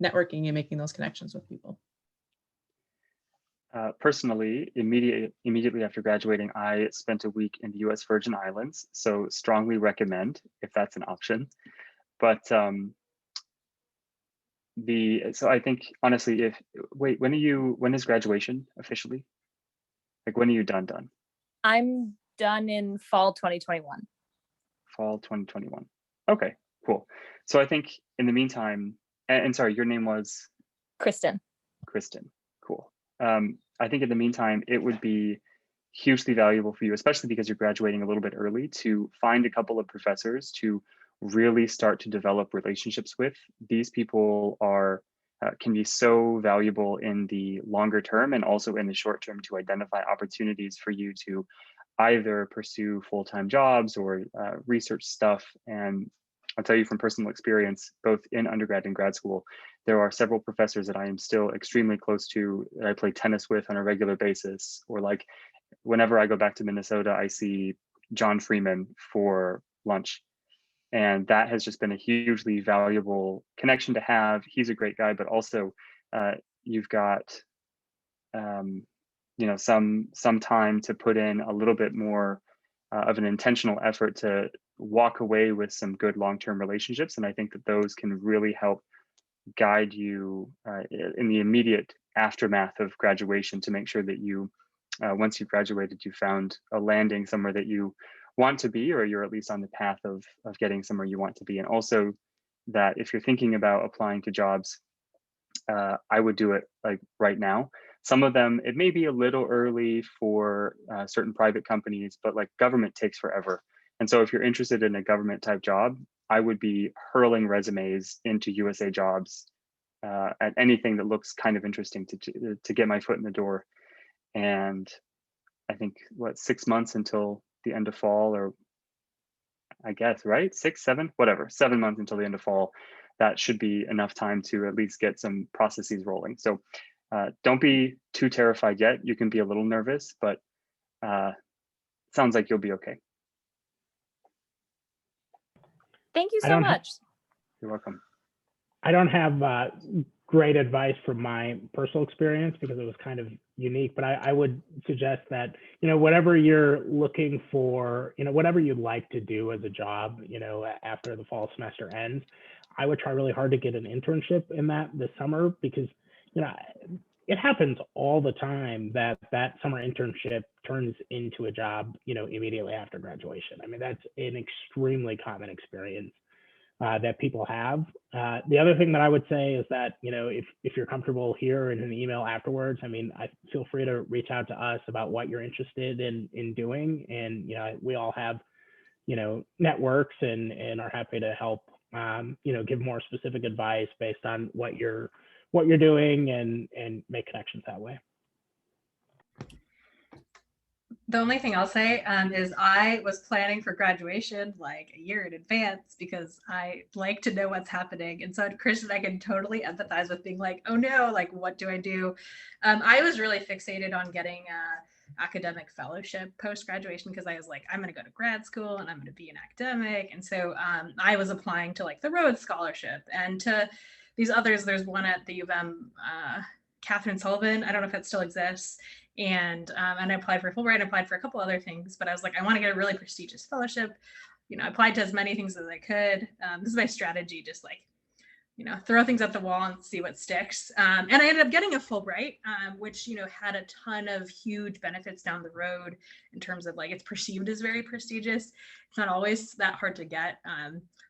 networking and making those connections with people. Personally, immediately after graduating, I spent a week in the U.S. Virgin Islands, so strongly recommend if that's an option. But so I think honestly, when is graduation officially? When are you done? I'm done in fall 2021. Fall 2021. Okay, cool. So I think in the meantime, and sorry, your name was? Kristen. Kristen, cool. I think in the meantime, it would be hugely valuable for you, especially because you're graduating a little bit early, to find a couple of professors to really start to develop relationships with. These people are can be so valuable in the longer term and also in the short term to identify opportunities for you to either pursue full-time jobs or research stuff. And I'll tell you from personal experience, both in undergrad and grad school, there are several professors that I am still extremely close to, that I play tennis with on a regular basis, or like whenever I go back to Minnesota, I see John Freeman for lunch. And that has just been a hugely valuable connection to have. He's a great guy, but also you've got you know, some time to put in a little bit more of an intentional effort to walk away with some good long-term relationships. And I think that those can really help guide you in the immediate aftermath of graduation to make sure that you, once you've graduated, you found a landing somewhere that you want to be, or you're at least on the path of getting somewhere you want to be. And also that if you're thinking about applying to jobs, I would do it like right now. Some of them, it may be a little early for certain private companies, but like government takes forever. And so if you're interested in a government type job, I would be hurling resumes into USA Jobs at anything that looks kind of interesting to get my foot in the door. And I think 6 months until the end of fall, or I guess, right? 6, 7, whatever, 7 months until the end of fall. That should be enough time to at least get some processes rolling. So don't be too terrified yet. You can be a little nervous, but sounds like you'll be okay. Thank you so much. You're welcome. I don't have great advice from my personal experience because it was kind of unique, but I would suggest that, you know, whatever you're looking for, you know, whatever you'd like to do as a job, you know, after the fall semester ends, I would try really hard to get an internship in that this summer, because, you know, it happens all the time that summer internship turns into a job, you know, immediately after graduation. I mean, that's an extremely common experience that people have. The other thing that I would say is that, you know, if you're comfortable here in an email afterwards, I mean, feel free to reach out to us about what you're interested in doing. And, you know, we all have, you know, networks and are happy to help, you know, give more specific advice based on what you're doing and make connections that way. The only thing I'll say is I was planning for graduation like a year in advance because I like to know what's happening. And so Christian, I can totally empathize with being like, oh no, like what do I do? I was really fixated on getting a academic fellowship post-graduation because I was like, I'm going to go to grad school and I'm going to be an academic. And so I was applying to like the Rhodes Scholarship and to these others. There's one at the U of M, Catherine Sullivan. I don't know if that still exists. And I applied for Fulbright, I applied for a couple other things, but I was like, I want to get a really prestigious fellowship. You know, I applied to as many things as I could. This is my strategy, just like, you know, throw things at the wall and see what sticks. And I ended up getting a Fulbright, which, you know, had a ton of huge benefits down the road in terms of like, it's perceived as very prestigious. It's not always that hard to get.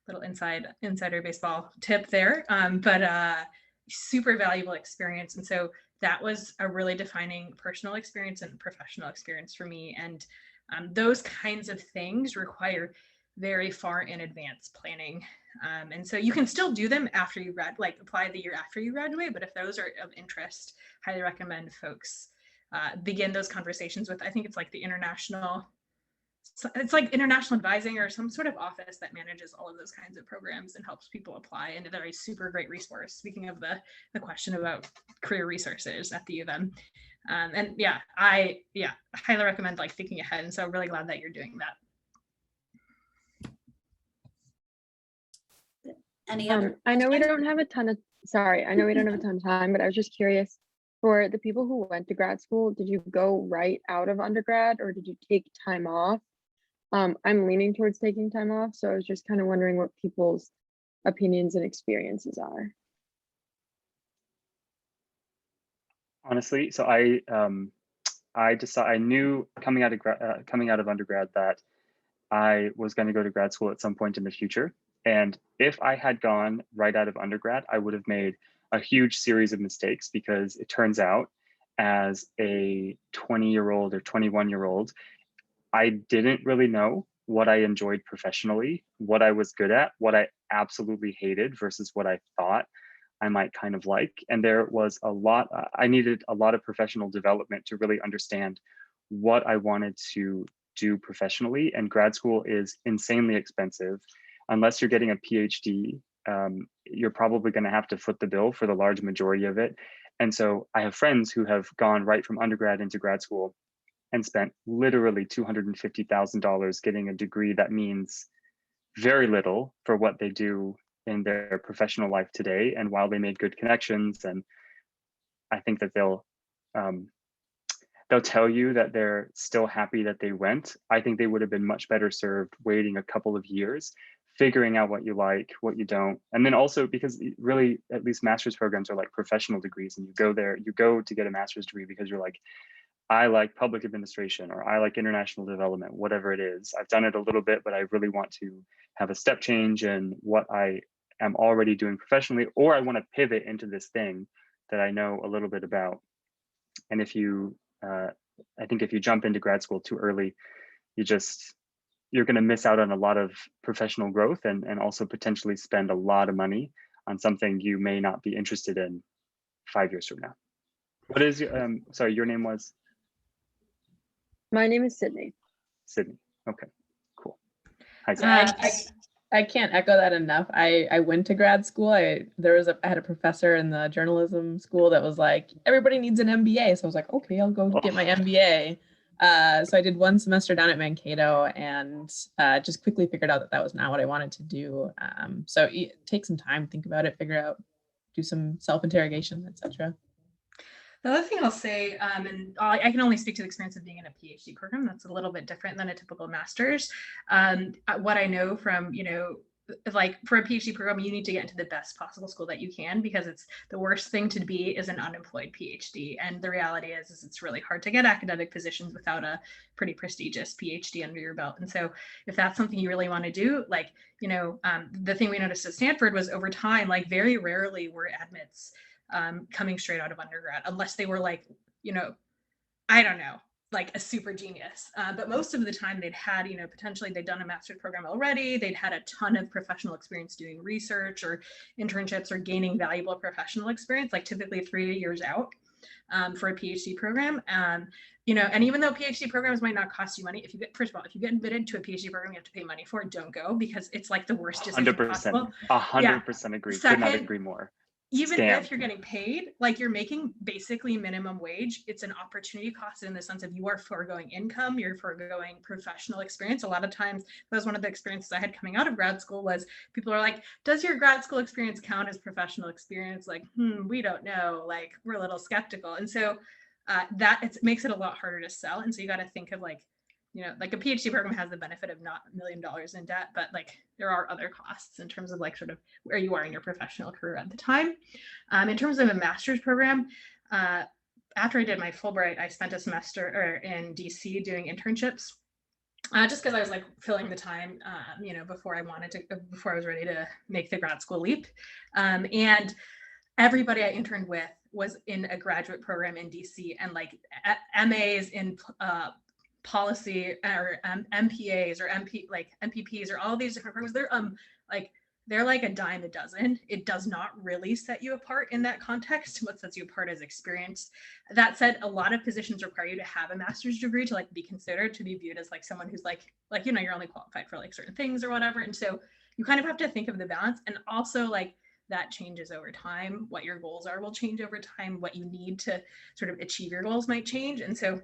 Little insider baseball tip there, but super valuable experience. And so that was a really defining personal experience and professional experience for me. And those kinds of things require very far in advance planning. And so you can still do them after you apply the year after you graduate. But if those are of interest, highly recommend folks begin those conversations with, I think it's like the international advising or some sort of office that manages all of those kinds of programs and helps people apply. And they're a super great resource. Speaking of the question about career resources at the U of M. And I highly recommend like thinking ahead. And so I'm really glad that you're doing that. Any other? I know we don't have a ton of time, but I was just curious, for the people who went to grad school, did you go right out of undergrad or did you take time off? I'm leaning towards taking time off, so I was just kind of wondering what people's opinions and experiences are. Honestly, so I knew coming out of undergrad that I was going to go to grad school at some point in the future. And if I had gone right out of undergrad, I would have made a huge series of mistakes, because it turns out as a 20-year-old or 21-year-old, I didn't really know what I enjoyed professionally, what I was good at, what I absolutely hated versus what I thought I might kind of like. And there was I needed a lot of professional development to really understand what I wanted to do professionally. And grad school is insanely expensive. Unless you're getting a PhD, you're probably going to have to foot the bill for the large majority of it. And so I have friends who have gone right from undergrad into grad school and spent literally $250,000 getting a degree that means very little for what they do in their professional life today. And while they made good connections, and I think that they'll tell you that they're still happy that they went, I think they would have been much better served waiting a couple of years, figuring out what you like, what you don't. And then also, because really, at least master's programs are like professional degrees, and you go to get a master's degree because you're like, I like public administration, or I like international development, whatever it is. I've done it a little bit, but I really want to have a step change in what I am already doing professionally, or I want to pivot into this thing that I know a little bit about. And I think if you jump into grad school too early, you're going to miss out on a lot of professional growth, and also potentially spend a lot of money on something you may not be interested in 5 years from now. What is your, sorry, your name was? My name is Sydney. Sydney. Okay, cool. Hi, Sydney. I can't echo that enough. I went to grad school. I had a professor in the journalism school that was like, everybody needs an MBA. So I was like, okay, I'll go get my MBA. So I did 1 semester down at Mankato, and just quickly figured out that was not what I wanted to do. So take some time, think about it, figure out, do some self-interrogation, etc. The other thing I'll say, and I can only speak to the experience of being in a PhD program, that's a little bit different than a typical master's. What I know from, like for a PhD program, you need to get into the best possible school that you can, because it's the worst thing to be is an unemployed PhD. And the reality is it's really hard to get academic positions without a pretty prestigious PhD under your belt. And so if that's something you really want to do, like, the thing we noticed at Stanford was over time, like very rarely were admits coming straight out of undergrad, unless they were like, I don't know, like a super genius. But most of the time they'd had, potentially they'd done a master's program already. They'd had a ton of professional experience doing research or internships or gaining valuable professional experience, like typically 3 years out for a PhD program. And even though PhD programs might not cost you money, first of all, if you get admitted to a PhD program, you have to pay money for it, don't go, because it's like the worst decision 100%, possible. 100% agree. Could not agree more. Even Scam. if you're getting paid, like you're making basically minimum wage, it's an opportunity cost in the sense of you are foregoing income, you're foregoing professional experience. A lot of times, that was one of the experiences I had coming out of grad school, was people are like, does your grad school experience count as professional experience? Like, we don't know, like we're a little skeptical. And so it makes it a lot harder to sell. And so you got to think of like a PhD program has the benefit of not $1 million in debt, but like there are other costs in terms of like sort of where you are in your professional career at the time. In terms of a master's program, after I did my Fulbright, I spent a semester in DC doing internships, just because I was like filling the time, before I was ready to make the grad school leap. And everybody I interned with was in a graduate program in DC, and like MAs in policy, or MPAs or MPPs, or all these different programs. They're like a dime a dozen. It does not really set you apart in that context. What sets you apart is experience. That said, a lot of positions require you to have a master's degree to like be considered, to be viewed as like someone who's like you're only qualified for like certain things or whatever. And so you kind of have to think of the balance, and also like that changes over time. What your goals are will change over time. What you need to sort of achieve your goals might change. And so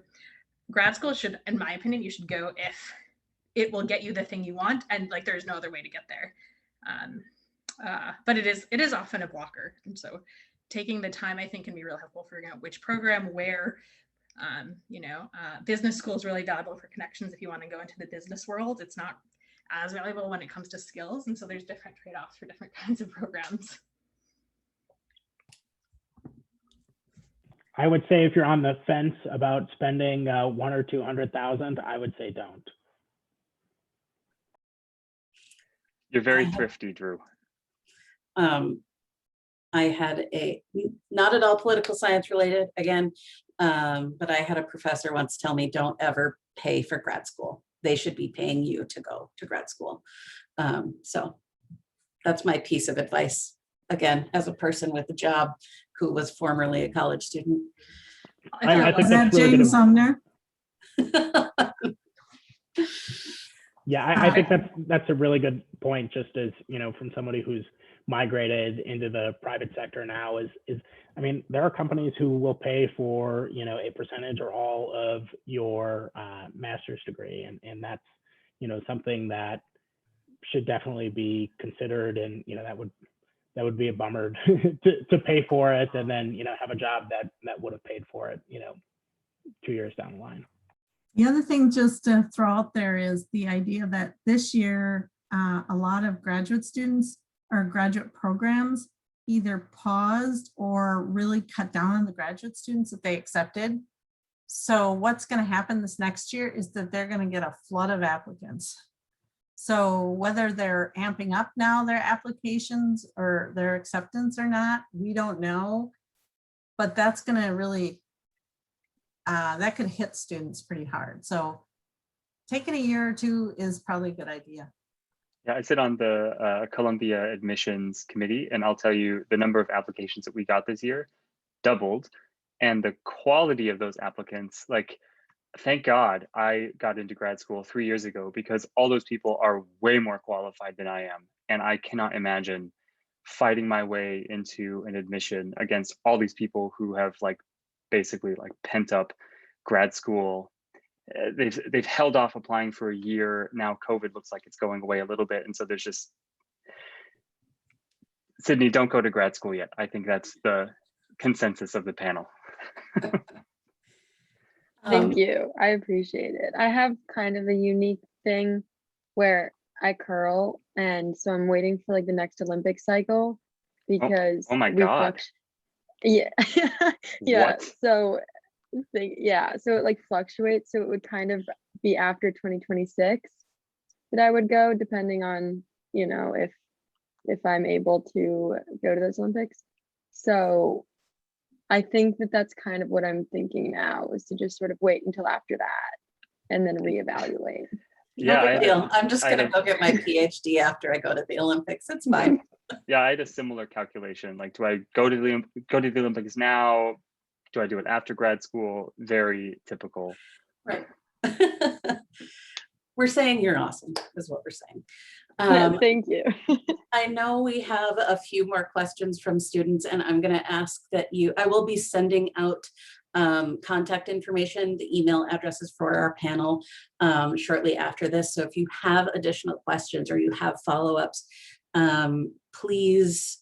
grad school should, in my opinion, you should go if it will get you the thing you want, and like there's no other way to get there. But it is often a blocker. And so taking the time, I think, can be really helpful figuring out which program, where. Business school is really valuable for connections if you want to go into the business world. It's not as valuable when it comes to skills. And so there's different trade-offs for different kinds of programs. I would say if you're on the fence about spending 100,000 or 200,000, I would say don't. You're very thrifty, Drew. I had not at all political science related again, but I had a professor once tell me, don't ever pay for grad school. They should be paying you to go to grad school. So that's my piece of advice. Again, as a person with a job who was formerly a college student. I think Is that that's really Jane good. Sumner? Yeah, I think that's a really good point, just as, you know, from somebody who's migrated into the private sector now is I mean, there are companies who will pay for, you know, a percentage or all of your master's degree. And that's, you know, something that should definitely be considered. And, you know, that would be a bummer to pay for it and then, you know, have a job that would have paid for it, you know, 2 years down the line. The other thing just to throw out there is the idea that this year, a lot of graduate students or graduate programs either paused or really cut down on the graduate students that they accepted. So what's going to happen this next year is that they're going to get a flood of applicants. So whether they're amping up now their applications or their acceptance or not, we don't know. But that's going to really that could hit students pretty hard. So taking a year or two is probably a good idea. Yeah, I sit on the Columbia admissions committee, and I'll tell you the number of applications that we got this year doubled, and the quality of those applicants, like, thank God I got into grad school 3 years ago, because all those people are way more qualified than I am. And I cannot imagine fighting my way into an admission against all these people who have like basically like pent up grad school. They've held off applying for a year. Now COVID looks like it's going away a little bit. And so there's just, Sydney, don't go to grad school yet. I think that's the consensus of the panel. Thank you. I appreciate it. I have kind of a unique thing where I curl, and so I'm waiting for like the next Olympic cycle because oh my God. Yeah. Yeah. What? So it like fluctuates. So it would kind of be after 2026 that I would go, depending on, you know, if I'm able to go to those Olympics. So I think that that's kind of what I'm thinking now, is to just sort of wait until after that and then reevaluate. No big deal. I'm just going to go get my PhD after I go to the Olympics. It's fine. Yeah, I had a similar calculation. Like, do I go to the Olympics now? Do I do it after grad school? Very typical. Right. We're saying you're awesome, is what we're saying. Thank you. I know we have a few more questions from students, and I'm going to ask that I will be sending out contact information, the email addresses for our panel shortly after this. So if you have additional questions or you have follow-ups, please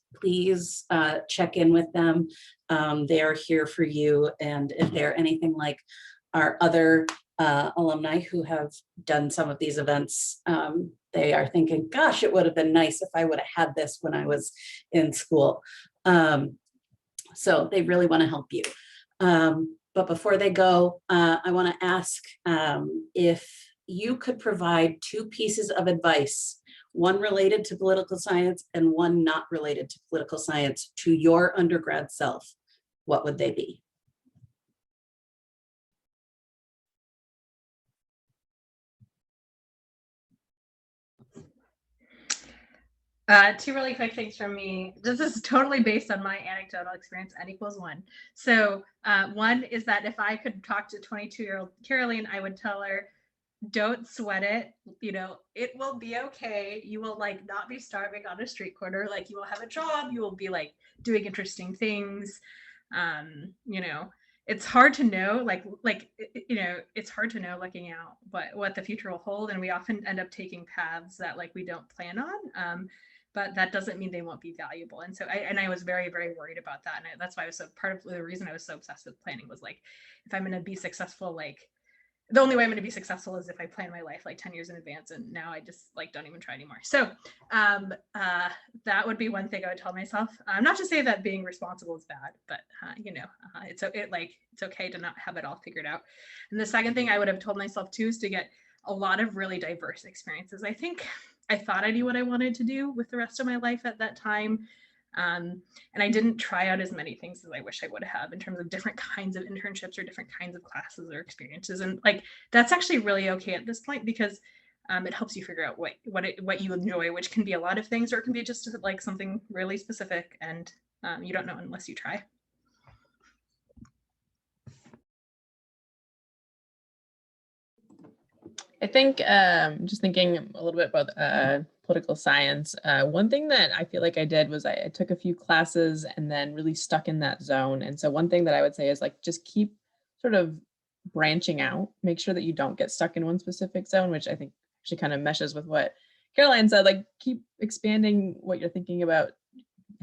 check in with them. They are here for you. And if they're anything like our other alumni who have done some of these events, they are thinking, gosh, it would have been nice if I would have had this when I was in school. So they really want to help you. But before they go, I want to ask if you could provide 2 pieces of advice, one related to political science and one not related to political science, to your undergrad self, what would they be? Two really quick things from me. This is totally based on my anecdotal experience, N=1. So one is that if I could talk to 22-year-old Caroline, I would tell her, don't sweat it. You know, it will be okay. You will like not be starving on a street corner. Like, you will have a job. You will be like doing interesting things. You know, it's hard to know, you know, it's hard to know looking out what the future will hold. And we often end up taking paths that like we don't plan on. But that doesn't mean they won't be valuable. And so I was very, very worried about that. And that's why I was part of the reason I was so obsessed with planning was like, if I'm going to be successful, like the only way I'm going to be successful is if I plan my life like 10 years in advance. And now I just like don't even try anymore. So that would be one thing I would tell myself. Not to say that being responsible is bad, but you know, it's okay to not have it all figured out. And the second thing I would have told myself too is to get a lot of really diverse experiences. I think I thought I knew what I wanted to do with the rest of my life at that time. And I didn't try out as many things as I wish I would have in terms of different kinds of internships or different kinds of classes or experiences. And like, that's actually really okay at this point, because it helps you figure out what you enjoy, which can be a lot of things, or it can be just like something really specific, and you don't know unless you try. I think just thinking a little bit about political science, one thing that I feel like I did was I took a few classes and then really stuck in that zone. And so one thing that I would say is like, just keep sort of branching out, make sure that you don't get stuck in one specific zone, which I think actually kind of meshes with what Caroline said, like keep expanding what you're thinking about,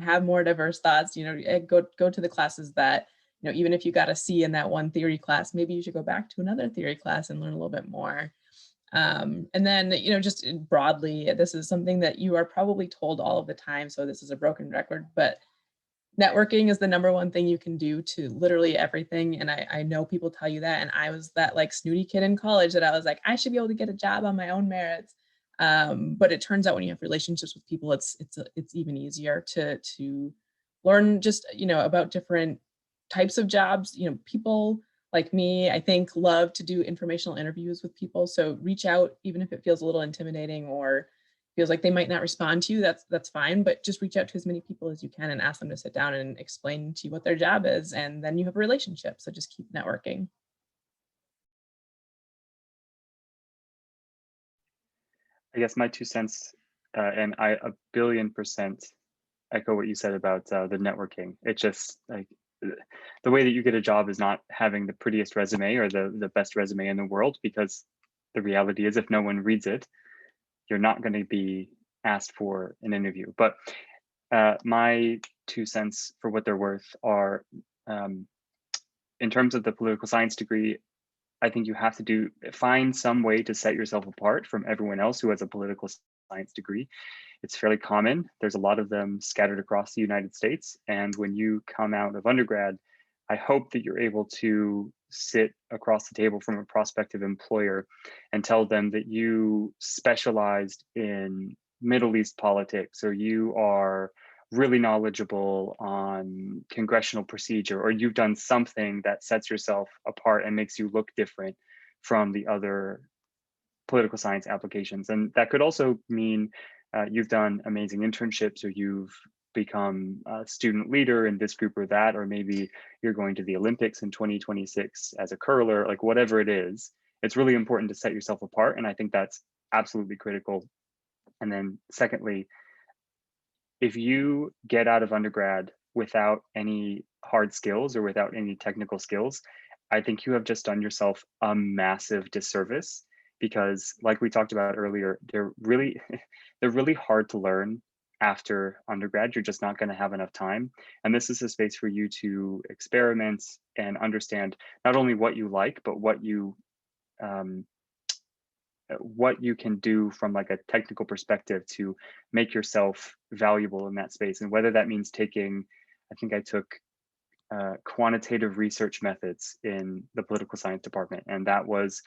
have more diverse thoughts, go to the classes that, even if you got a C in that one theory class, maybe you should go back to another theory class and learn a little bit more. And then, just broadly, this is something that you are probably told all of the time, so this is a broken record, but networking is the number one thing you can do to literally everything. And I know people tell you that, and I was that like snooty kid in college that I was like, I should be able to get a job on my own merits. But it turns out when you have relationships with people, it's even easier to learn just, about different types of jobs. People like me, I think, love to do informational interviews with people. So reach out, even if it feels a little intimidating or feels like they might not respond to you, that's fine, but just reach out to as many people as you can and ask them to sit down and explain to you what their job is. And then you have a relationship. So just keep networking. I guess my 2 cents, and I 1,000,000,000% echo what you said about the networking. It's just like the way that you get a job is not having the prettiest resume or the best resume in the world, because the reality is if no one reads it, you're not going to be asked for an interview. But my 2 cents, for what they're worth, are in terms of the political science degree, I think you have to find some way to set yourself apart from everyone else who has a political science degree. It's fairly common. There's a lot of them scattered across the United States. And when you come out of undergrad, I hope that you're able to sit across the table from a prospective employer and tell them that you specialized in Middle East politics, or you are really knowledgeable on congressional procedure, or you've done something that sets yourself apart and makes you look different from the other political science applications. And that could also mean you've done amazing internships, or you've become a student leader in this group or that, or maybe you're going to the Olympics in 2026 as a curler, like whatever it is. It's really important to set yourself apart. And I think that's absolutely critical. And then secondly, if you get out of undergrad without any hard skills or without any technical skills, I think you have just done yourself a massive disservice, because like we talked about earlier, they're really hard to learn after undergrad. You're just not going to have enough time. And this is a space for you to experiment and understand not only what you like, but what you can do from like a technical perspective to make yourself valuable in that space. And whether that means taking, I think I took quantitative research methods in the political science department. And that was,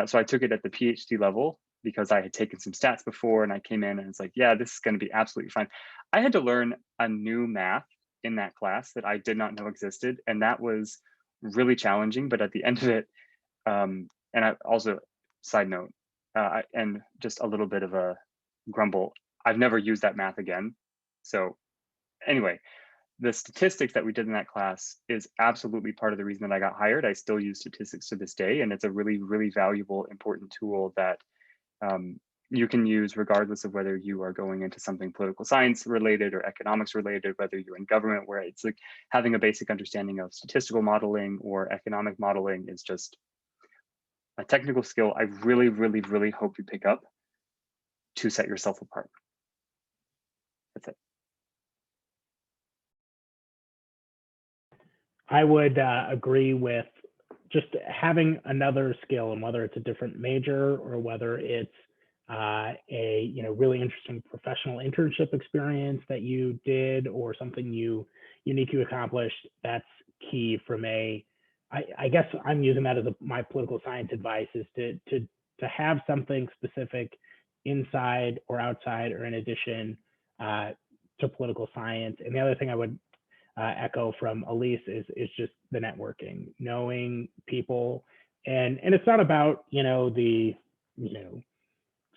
so I took it at the PhD level because I had taken some stats before, and I came in and it's like, yeah, this is going to be absolutely fine. I had to learn a new math in that class that I did not know existed. And that was really challenging. But at the end of it, and I also, side note, and just a little bit of a grumble, I've never used that math again. So anyway, the statistics that we did in that class is absolutely part of the reason that I got hired. I still use statistics to this day, and it's a really, really valuable, important tool that you can use regardless of whether you are going into something political science related or economics related, whether you're in government, where it's like having a basic understanding of statistical modeling or economic modeling is just a technical skill I really, really, really hope you pick up to set yourself apart. That's it. I would agree with just having another skill, and whether it's a different major or whether it's a really interesting professional internship experience that you did, or something you uniquely accomplished. That's key from I guess I'm using that as my political science advice, is to have something specific inside or outside or in addition to political science. And the other thing I would echo from Elise is just the networking, knowing people, and it's not about the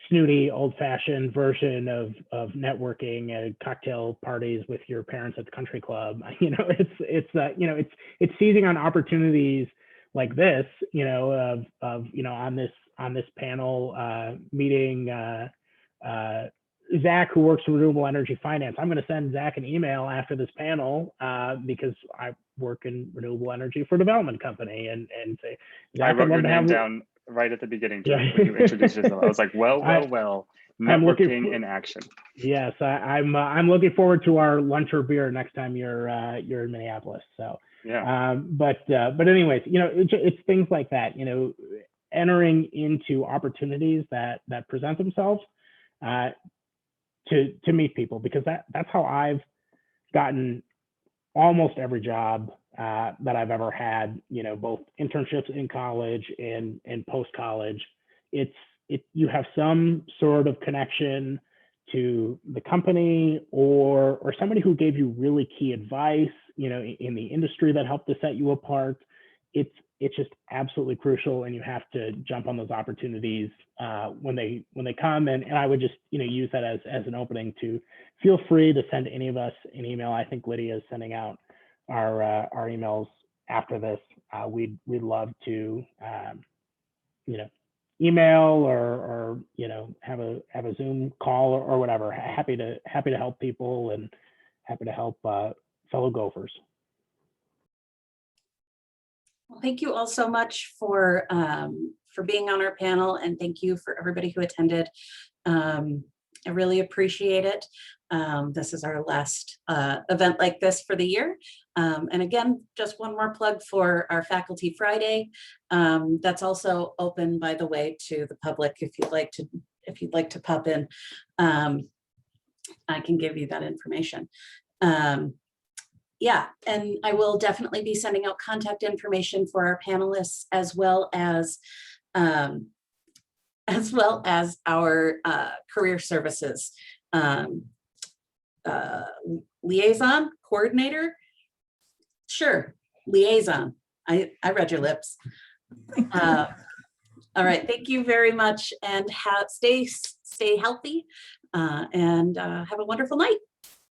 snooty old-fashioned version of networking at cocktail parties with your parents at the country club. It's seizing on opportunities like this, on this panel, meeting Zach, who works in renewable energy finance. I'm going to send Zach an email after this panel because I work in renewable energy for a development company, and say, Zach, I wrote your name down right at the beginning, Jeff, when you introduced yourself. I was like, well, networking in action. Yes, I'm looking forward to our lunch or beer next time you're in Minneapolis. So yeah, but anyways, it's things like that. Entering into opportunities that present themselves to meet people, because that's how I've gotten almost every job that I've ever had, both internships in college and post-college. You have some sort of connection to the company or somebody who gave you really key advice, in the industry that helped to set you apart. It's just absolutely crucial, and you have to jump on those opportunities when they come. And I would just use that as an opening to feel free to send any of us an email. I think Lydia is sending out our emails after this. We'd love to email or have a Zoom call or whatever. Happy to help people and happy to help fellow Gophers. Well, thank you all so much for being on our panel, and thank you for everybody who attended. I really appreciate it. This is our last event like this for the year. And again, just one more plug for our Faculty Friday. That's also open, by the way, to the public if you'd like to pop in. I can give you that information. Yeah, and I will definitely be sending out contact information for our panelists, as well as our career services liaison coordinator. Sure, liaison. I read your lips. All right, thank you very much, and stay healthy, and have a wonderful night.